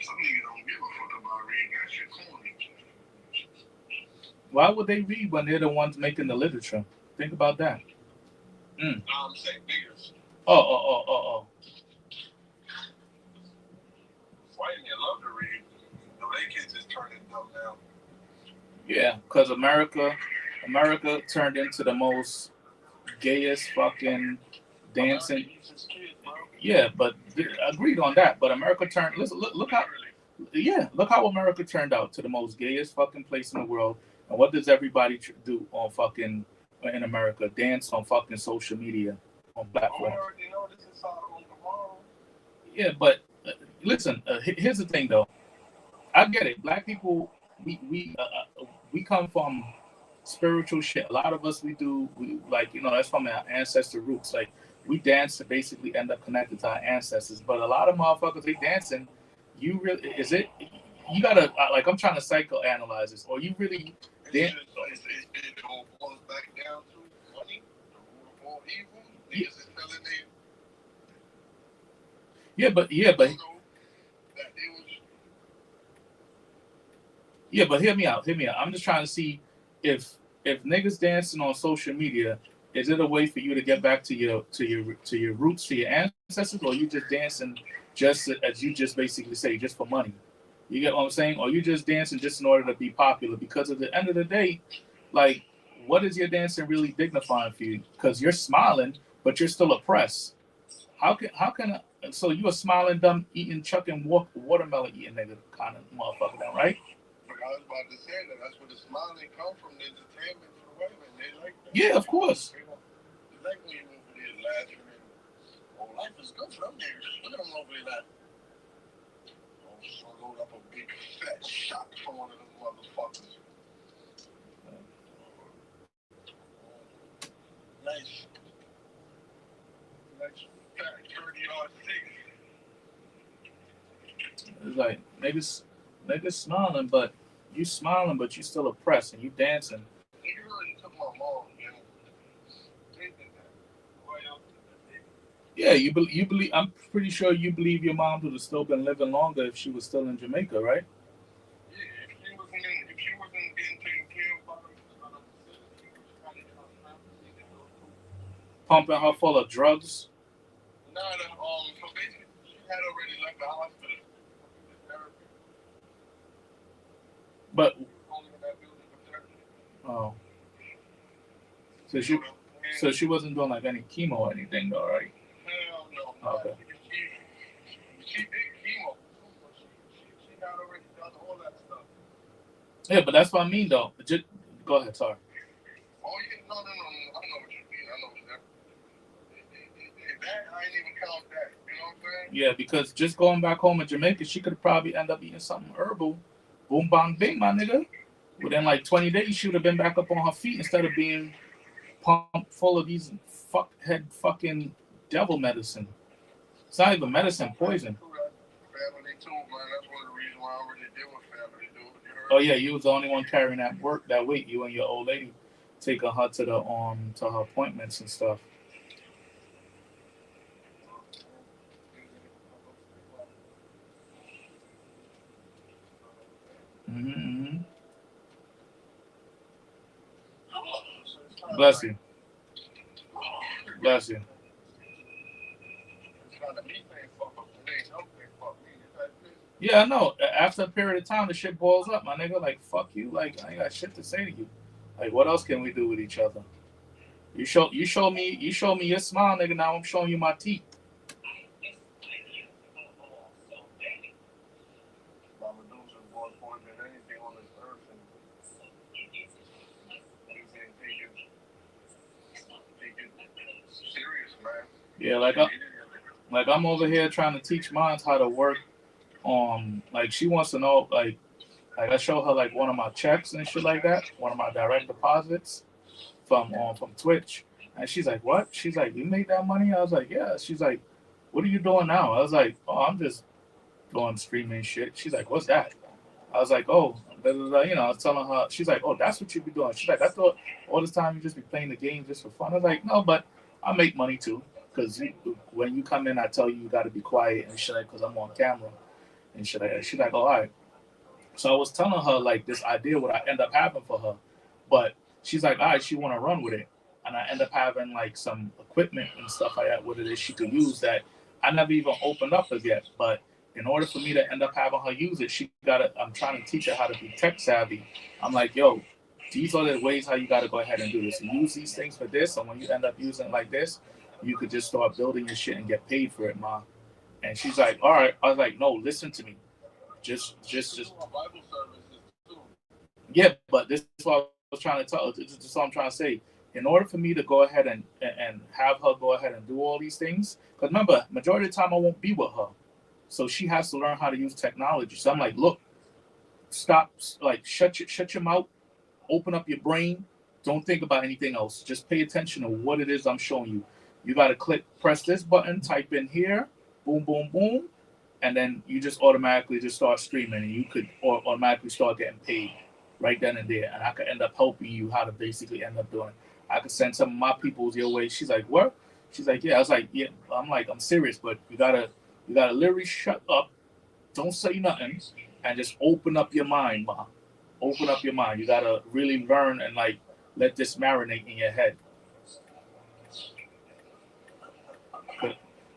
S2: Some niggas don't give a fuck about reading that shit corny.
S1: Why would they read when they're the ones making the literature? Think about that.
S2: No, I'm saying niggas.
S1: Oh.
S2: White men love to read. No, they kids just turning dumb now.
S1: Yeah, because America turned into the most gayest fucking dancing. Yeah, but agreed on that. But America turned. Listen, look how America turned out to the most gayest fucking place in the world. And what does everybody do on fucking in America? Dance on fucking social media on platforms. Yeah, but listen. Here's the thing, though. I get it. Black people, we come from spiritual shit. A lot of us we like that's from our ancestor roots. Like we dance to basically end up connected to our ancestors. But a lot of motherfuckers they dancing. You really is it? You gotta like I'm trying to psychoanalyze this, or you really dance?
S2: It all boils back down to money, the root of all evil. Niggas is telling they.
S1: Yeah, but hear me out. I'm just trying to see if niggas dancing on social media, is it a way for you to get back to your roots, to your ancestors, or you just dancing just as you just basically say just for money? You get what I'm saying? Or you just dancing just in order to be popular? Because at the end of the day, like, what is your dancing really dignifying for you? Because you're smiling, but you're still oppressed. How can so you a smiling, dumb, eating, chucking, watermelon eating nigga kind of motherfucker, then, right?
S2: I was about to say that's where the smiling come from. The entertainment for the women. They like that.
S1: Yeah, of course.
S2: They like when you over there laughing and life is good for them niggas. Look at them over there laughing. load up a big fat shot for one of them motherfuckers. Nice fat 30-yard six.
S1: It's like niggas smiling, but you still oppressed and you dancing.
S2: You already took my mom, man. They did that. Why else did that?
S1: Yeah, you believe. I'm pretty sure you believe your mom would have still been living longer if she was still in Jamaica, right?
S2: Yeah, if she wasn't getting taken care of by the facility, she was probably in her family.
S1: Pumping her full of drugs.
S2: So basically, she had already left the hospital.
S1: But
S2: Only in that building for therapy.
S1: oh, so she wasn't doing like any chemo or anything, though, right?
S2: Hell no.
S1: Okay.
S2: She did chemo. She had already done all that stuff.
S1: Yeah, but that's what I mean, though. Just go ahead, sorry.
S2: Oh yeah, no. I know what you mean. I know that. That I ain't even count that. You know what I'm saying?
S1: Yeah, because just going back home in Jamaica, she could probably end up eating something herbal. Boom, bang, bing, my nigga. Within like 20 days, she would have been back up on her feet instead of being pumped full of these fucking devil medicine. It's not even medicine, poison.
S2: Family too, man. That's one of the reasons why I already deal with family, dude.
S1: Oh yeah, you was the only one carrying that weight. You and your old lady taking her to the to her appointments and stuff. Mm-hmm. Bless you. Bless you. Yeah, I know. After a period of time, the shit boils up, my nigga. Like, fuck you. Like, I ain't got shit to say to you. Like, what else can we do with each other? You show me your smile, nigga. Now I'm showing you my teeth. Yeah, like I'm over here trying to teach mine how to work. Like she wants to know, like I show her like one of my checks and shit like that, one of my direct deposits from Twitch, and she's like, "What?" She's like, "You made that money?" I was like, "Yeah." She's like, "What are you doing now?" I was like, "Oh, I'm just going streaming shit." She's like, "What's that?" I was like, "Oh, blah, blah, blah." I was telling her. She's like, "Oh, that's what you be doing." She's like, "I thought all this time you just be playing the game just for fun." I was like, "No, but I make money too." Because when you come in, I tell you got to be quiet and shit, because I'm on camera and shit. She's like, all right. So I was telling her like this idea what I end up having for her, but she's like, all right, she want to run with it, and I end up having like some equipment and stuff like that, what it is she could use that I never even opened up as yet. But in order for me to end up having her use it, I'm trying to teach her how to be tech savvy. I'm like, yo, these are the ways how you got to go ahead and do this. You use these things for this, and when you end up using it like this, you could just start building your shit and get paid for it, ma. And she's like, all right. I was like, no, listen to me. Just. Yeah, but this is what I was trying to tell. This is what I'm trying to say. In order for me to go ahead and have her go ahead and do all these things, because remember, majority of the time I won't be with her, so she has to learn how to use technology. So I'm like, look, stop, like shut your mouth, open up your brain, don't think about anything else. Just pay attention to what it is I'm showing you. You got to press this button, type in here, boom, boom, boom, and then you just automatically just start streaming, and you could automatically start getting paid right then and there. And I could end up helping you how to basically end up doing it. I could send some of my peoples your way. She's like, what? She's like, yeah. I was like, yeah. I'm like, I'm serious, but you gotta literally shut up, don't say nothing, and just open up your mind, ma. Open up your mind. You gotta really learn and like let this marinate in your head.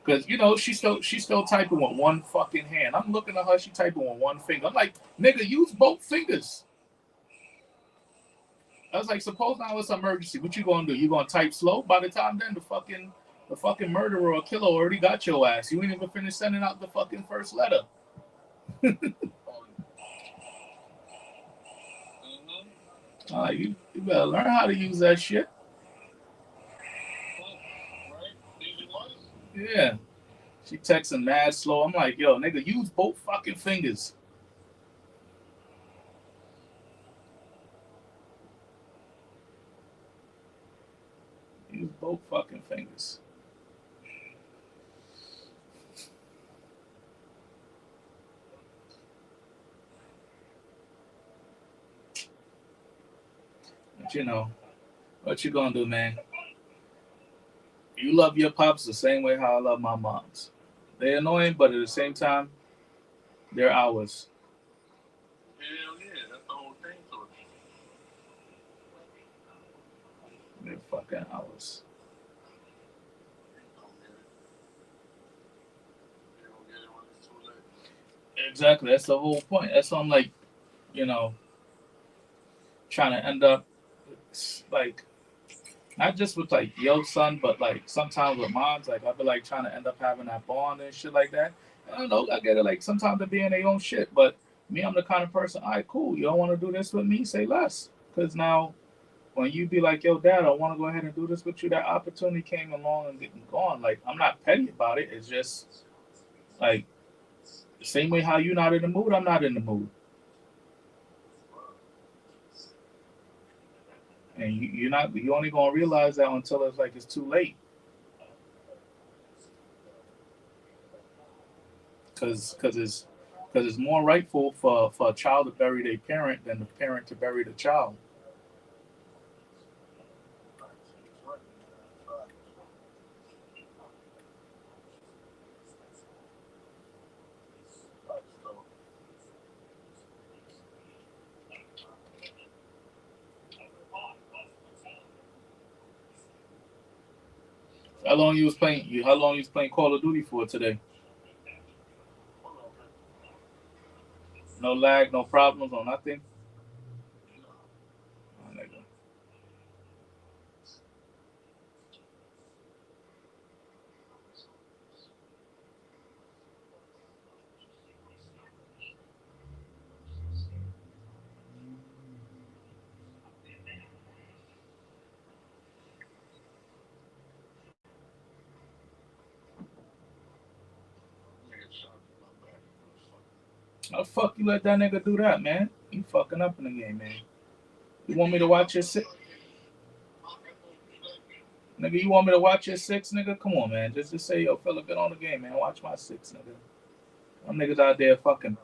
S1: Because she's still typing with one fucking hand. I'm looking at her, she typing with one finger. I'm like, nigga, use both fingers. I was like, suppose now it's an emergency. What you gonna do? You gonna type slow? By the time then the fucking murderer or killer already got your ass. You ain't even finished sending out the fucking first letter. You better learn how to use that shit. Yeah. She texting mad slow. I'm like, yo, nigga, use both fucking fingers. Whole fucking fingers. But you know, what you gonna do, man? You love your pops the same way how I love my moms. They're annoying, but at the same time, they're ours.
S2: Hell yeah, that's the whole thing to it.
S1: They're fucking ours.
S2: They don't get it. They don't get it when it's too late.
S1: Exactly. That's the whole point. That's why I'm like, you know, trying to end up like not just with like your son, but like sometimes with moms. Like I be like trying to end up having that bond and shit like that. I don't know. I get it. Like sometimes they be in their own shit, but me, I'm the kind of person. All right, cool. You don't want to do this with me? Say less. Because now when you be like, yo, dad, I want to go ahead and do this with you, that opportunity came along and getting gone. Like, I'm not petty about it. It's just like the same way how you not in the mood, I'm not in the mood. And you only gonna realize that until it's like it's too late. Cause it's more rightful for a child to bury their parent than the parent to bury the child. How long you was playing Call of Duty for today? No lag, no problems, no nothing. Oh, nigga. How the fuck you let that nigga do that, man? You fucking up in the game, man. You want me to watch your six? Nigga, you want me to watch your six, nigga? Come on, man. Just say, yo, fella, get on the game, man. Watch my six, nigga. Them niggas out there fucking,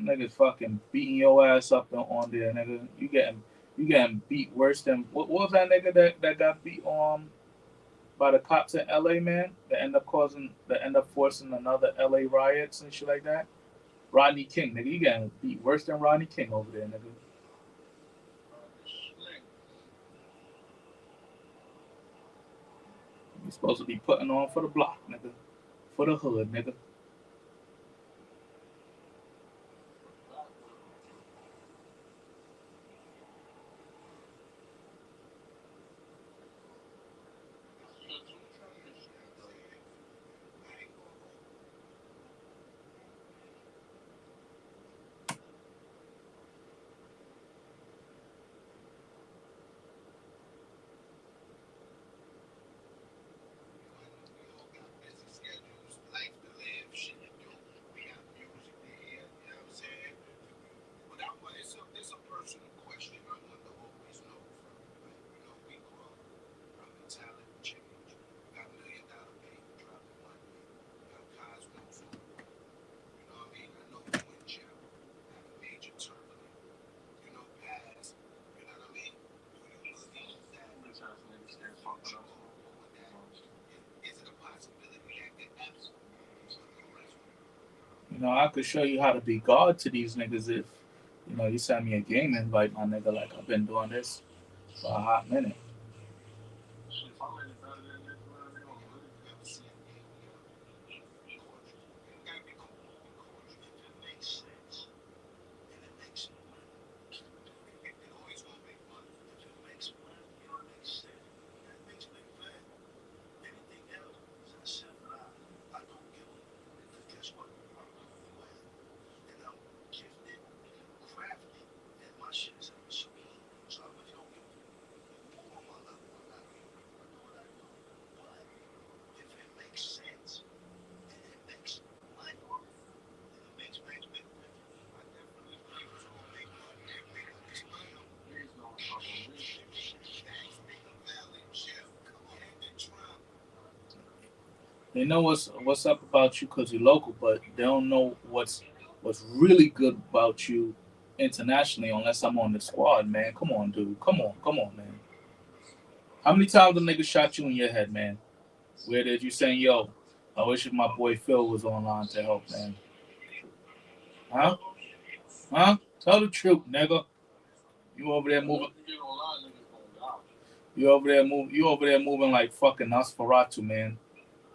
S1: niggas fucking beating your ass up on there, nigga. You getting beat worse than what was that nigga that got beat by the cops in L.A. man? That end up forcing another L.A. riots and shit like that. Rodney King, nigga, you getting beat worse than Rodney King over there, nigga. You supposed to be putting on for the block, nigga. For the hood, nigga. You know, I could show you how to be God to these niggas if, you send me a game invite, my nigga. Like, I've been doing this for a hot minute. They know what's up about you because you're local, but they don't know what's really good about you internationally unless I'm on the squad, man. Come on, dude. Come on, man. How many times the nigga shot you in your head, man? Where did you saying, yo, I wish my boy Phil was online to help, man? Huh? Huh? Tell the truth, nigga. You over there moving. You over there moving like fucking Nosferatu, man.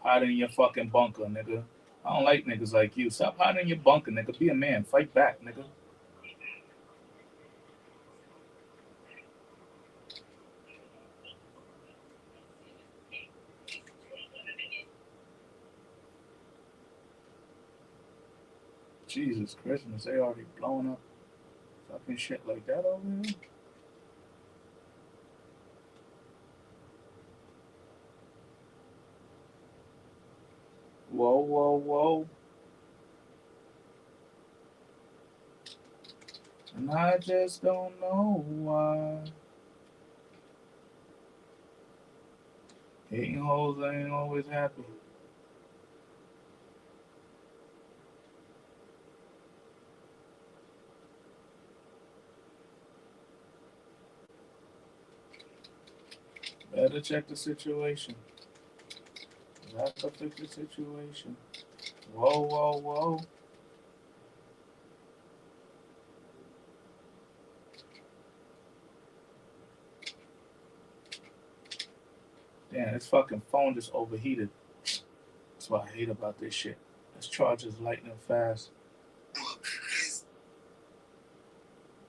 S1: Hiding in your fucking bunker, nigga. I don't like niggas like you. Stop hiding in your bunker, nigga. Be a man. Fight back, nigga. Jesus Christmas, they already blowing up fucking shit like that over here. Whoa, whoa, whoa. And I just don't know why. Hating hoes ain't always happy. Better check the situation. That could fix the situation. Whoa, whoa, whoa. Damn, this fucking phone just overheated. That's what I hate about this shit. This charge is lightning fast. Let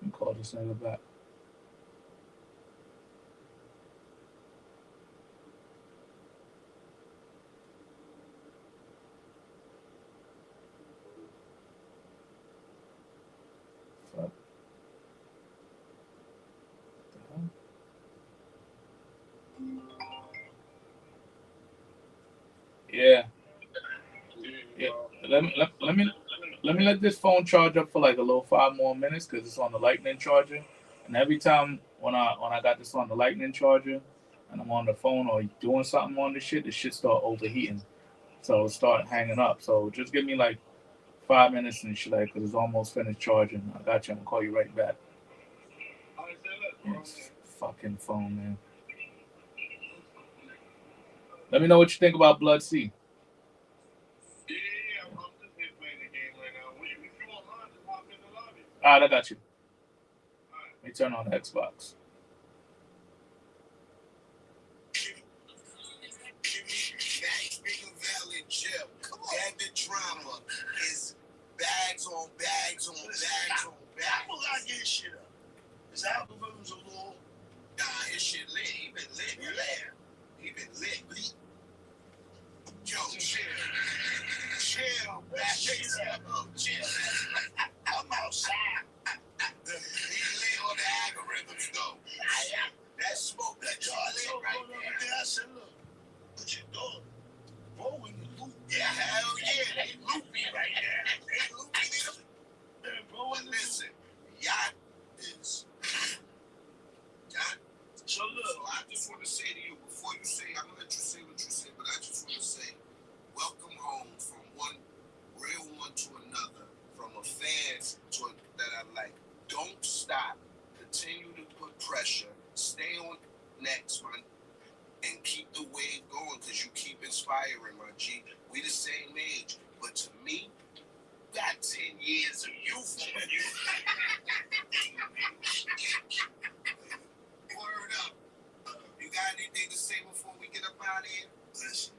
S1: me call this nigga back. Fuck. What the hell? Yeah. Yeah. Let me let this phone charge up for like a little 5 more minutes because it's on the lightning charger. And every time when I got this on the lightning charger and I'm on the phone or doing something on the shit start overheating. So it start hanging up. So just give me like 5 minutes and shit like because it's almost finished charging. I got you. I'm gonna call you right back. Yes, fucking phone, man. Let me know what you think about Blood Sea.
S2: Yeah, I'm just here playing the game right now. If you online, just hop in the lobby.
S1: Alright, I got you. Let me turn on the Xbox. Had the drama is bags on bags on bags on bags. Apple got his shit up. His algorithms are low. Nah, his shit lit. He been lit. He been lit. Yo, chill. Chill, man. Chill. I'm outside. He lit on the algorithms, though. That smoke that y'all lit right there. I said, look, what you doing? Bro, when you loop, yeah, hell yeah, they loopy right now. They loopy. Bro, but listen, yacht is yacht. So look, I just want to say to you before you say, I'm gonna let you say what you say, but I just want to say, welcome home from one real one to another, from a fan to that I like. Don't stop. Continue to put pressure. Stay on next, man. And keep the wave going because you keep inspiring, my G. We the same age, but to me, got 10 years of youth on you. Word up. You got anything to say before we get up out of here? Listen.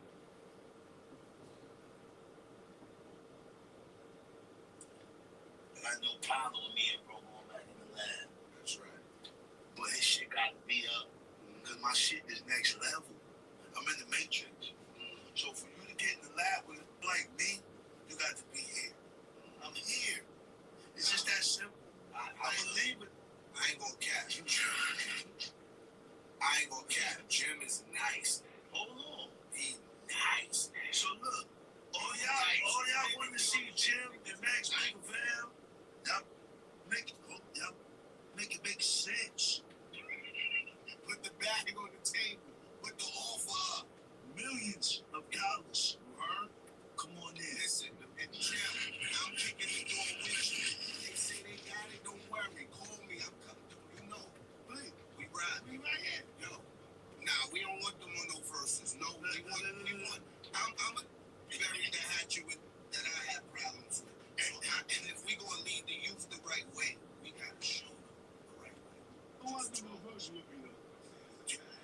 S1: I know Pablo and me and bro going back in the lab. That's right. But his shit got to be up. Because my shit is next level. I'm in the matrix. So for you to get in the lab with like me, you got to be here. I'm here. It's just that simple. I believe it. I ain't gonna cap. I ain't gonna cap. Jim is nice. Hold on. He nice. So look, all y'all want to see Jim and Max make a valve, y'all make it make sense. Put the bag on the table. Put the offer up. Millions of dollars.
S2: You gotta read that hatchet with that I have problems with. And if we gonna lead the youth the right way, we gotta show them the right way. You don't want to do no version with me though.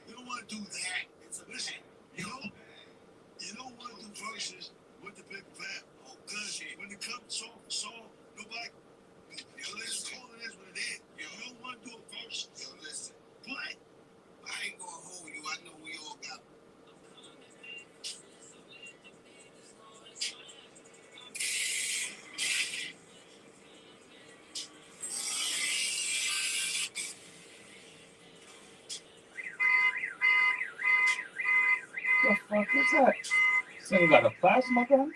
S2: You don't want to do that. Listen, you don't want to do verses with the big fat. Oh, because when it comes to song, nobody. Yo, let's call it as what it is. You don't want to do a verse. Yo, listen. But I ain't gonna hold you. I know we all got.
S1: The fuck is that? This thing got a plasma gun?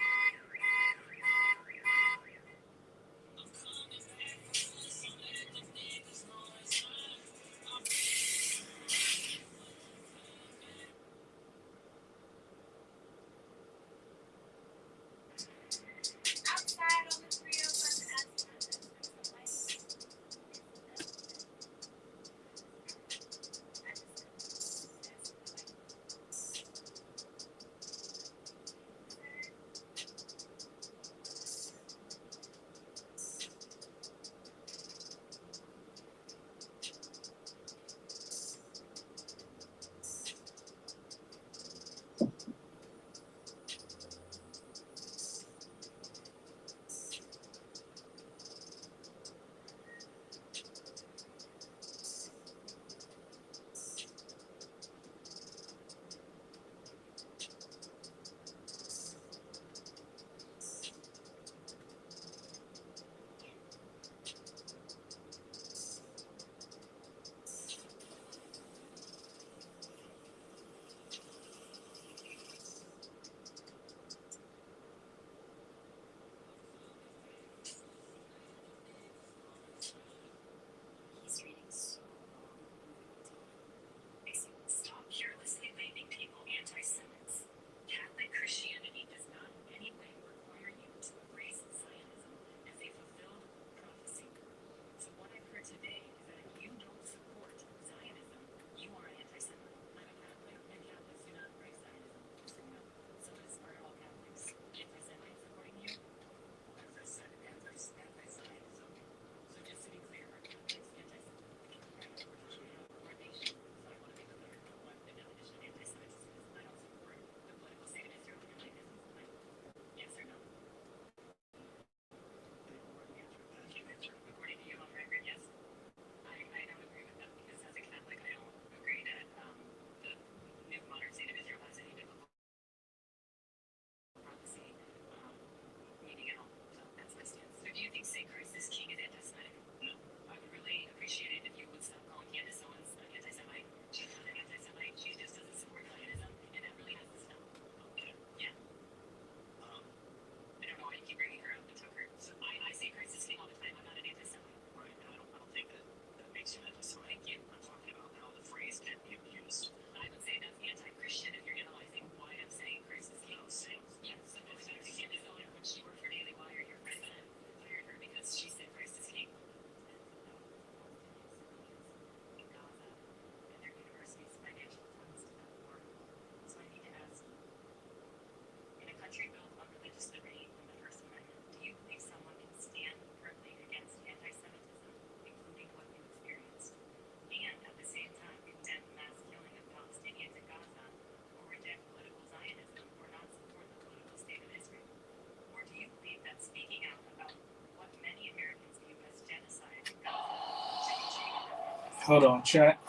S1: Hold on, chat.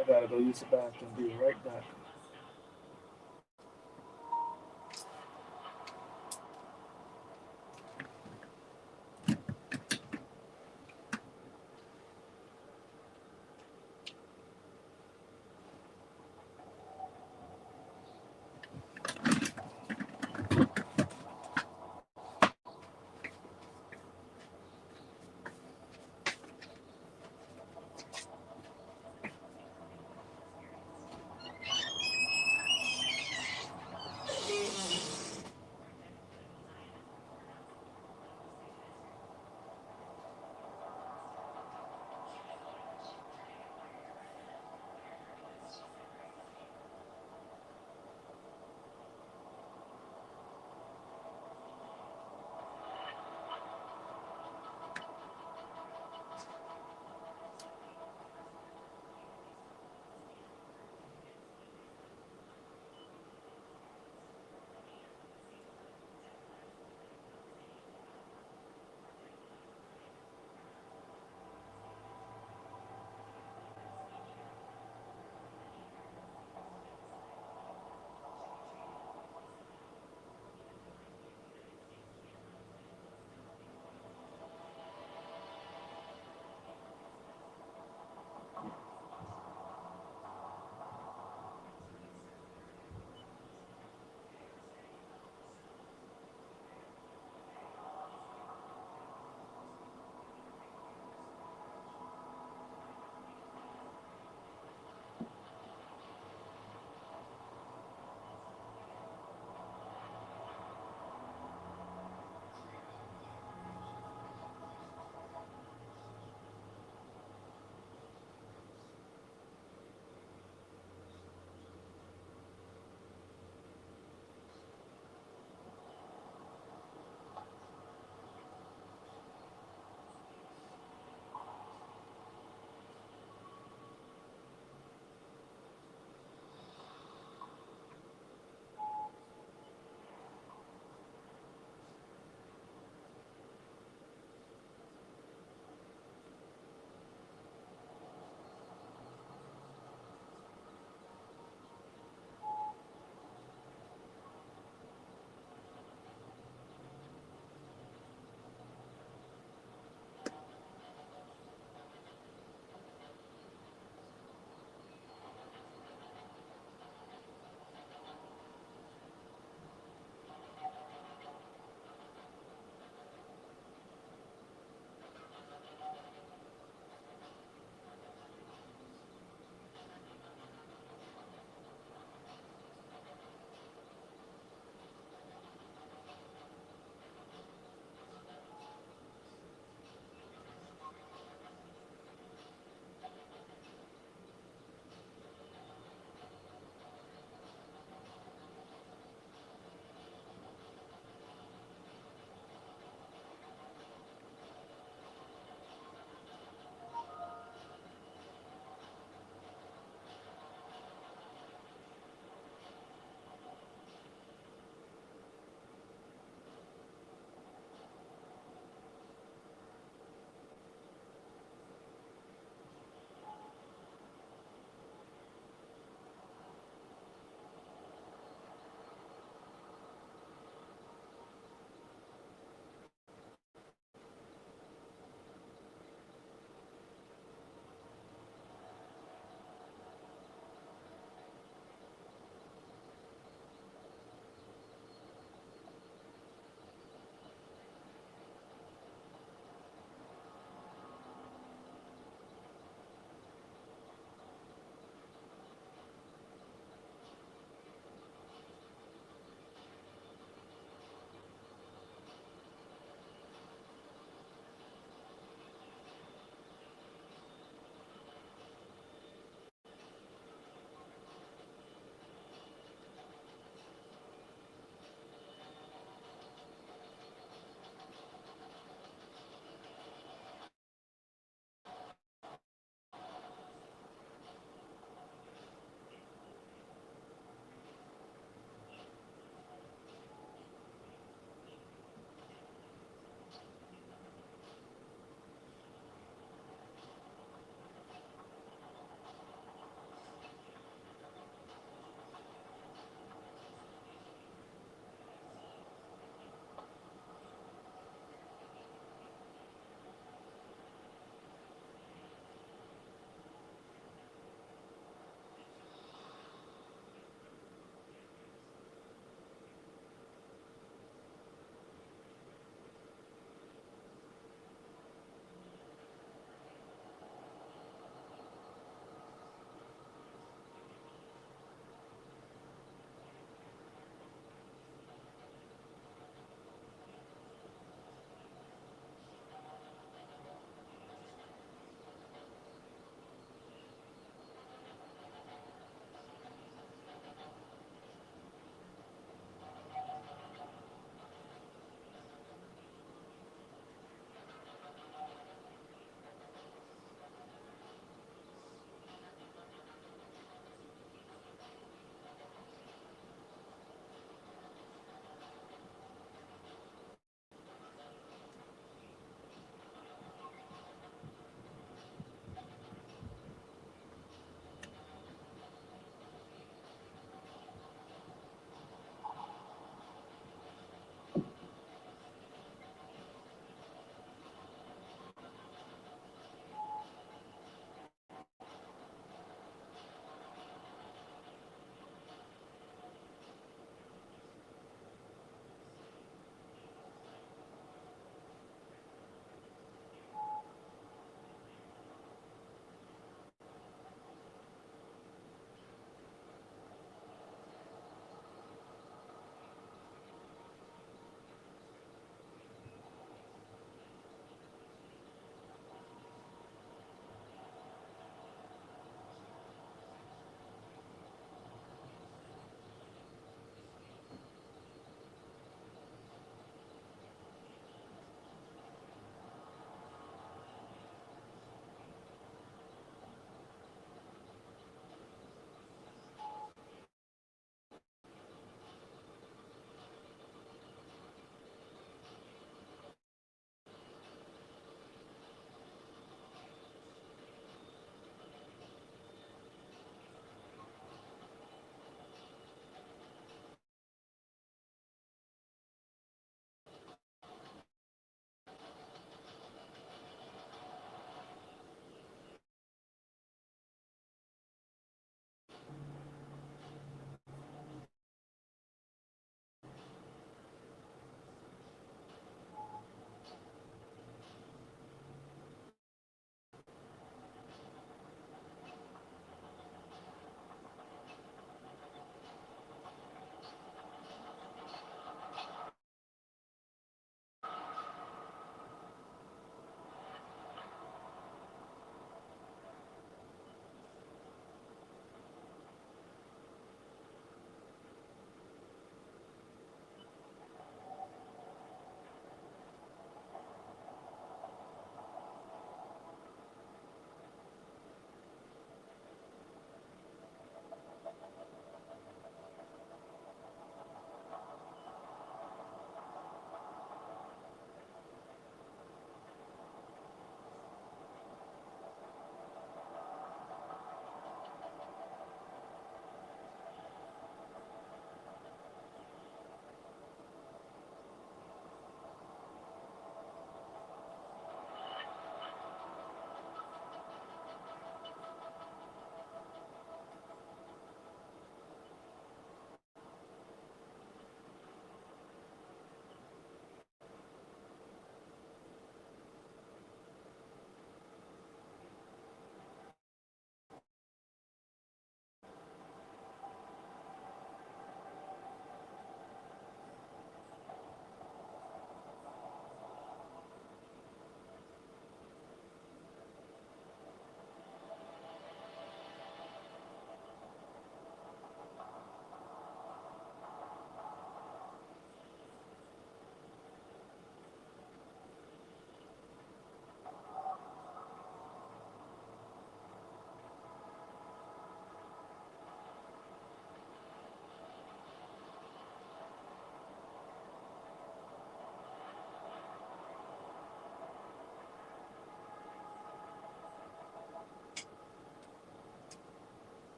S1: I gotta go use the bathroom. Be right back.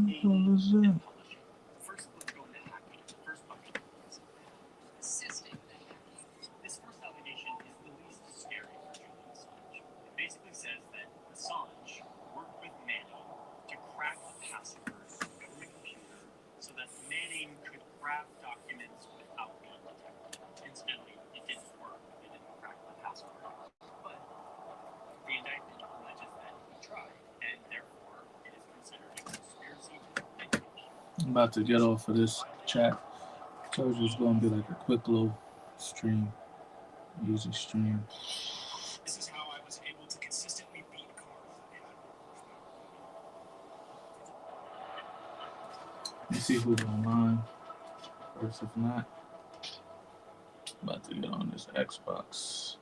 S1: hell is that?
S3: First, let's go into hacking. First bucket is assisting the hacking. This first allegation is the least scary for Julian Assange. It basically says that Assange worked with Manning to crack a password on a government computer so that Manning could grab documents without being detected. Incidentally, it didn't work. It didn't crack the password. But the indictment alleges that he tried, and therefore it is considered a conspiracy to commit.
S1: I'm about to get off of this chat. Told you it's gonna be like a quick little stream, easy stream.
S3: This is how I was able to consistently beat cars.
S1: Let me see who's online. First, if not, I'm about to get on this Xbox.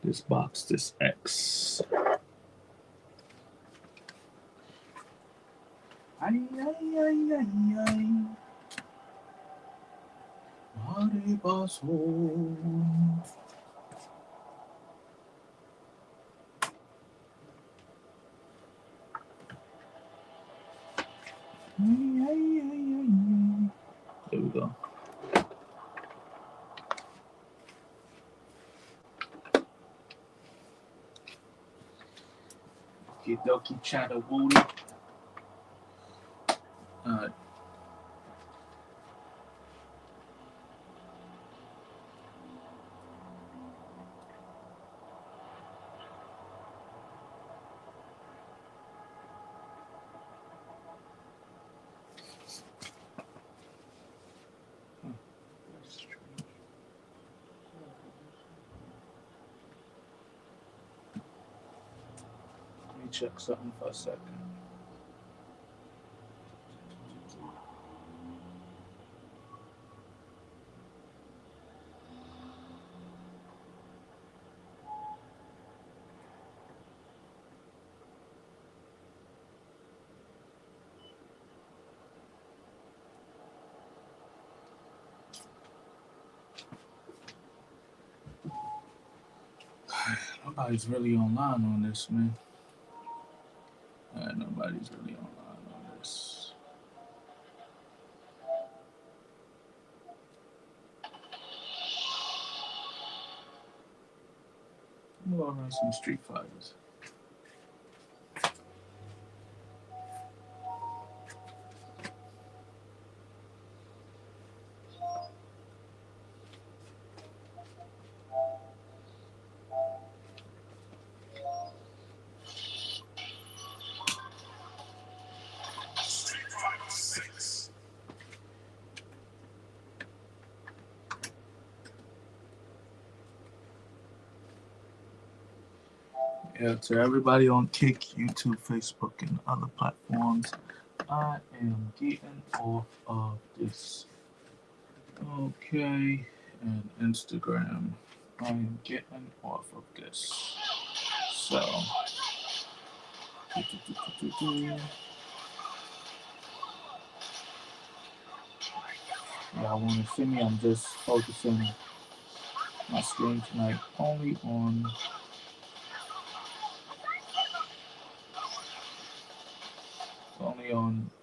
S1: This X. Ay, ay, ay, ay, ay. Mare pasó. Ay, ay, ay, ay, ay. There we go. Okie dokie, chatter woody. Let me check something for a second. Nobody's really online on this, man. Nobody's really online on this. I'm gonna run some Street Fighters. Yeah, to everybody on Kick, YouTube, Facebook, and other platforms, I am getting off of this. Okay, and Instagram, I am getting off of this. So, y'all want to see me? I'm just focusing my stream tonight only on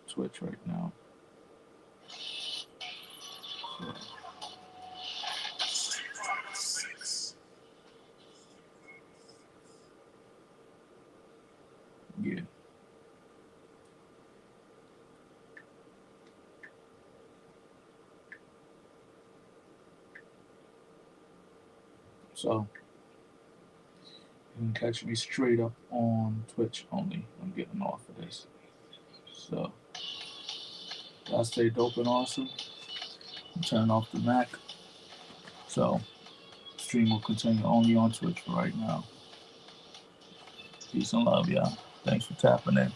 S1: Twitch right now. So. Yeah. So you can catch me straight up on Twitch only. I'm getting off of this. So y'all stay dope and awesome. Turn off the Mac. So stream will continue only on Twitch for right now. Peace and love, y'all. Thanks for tapping in.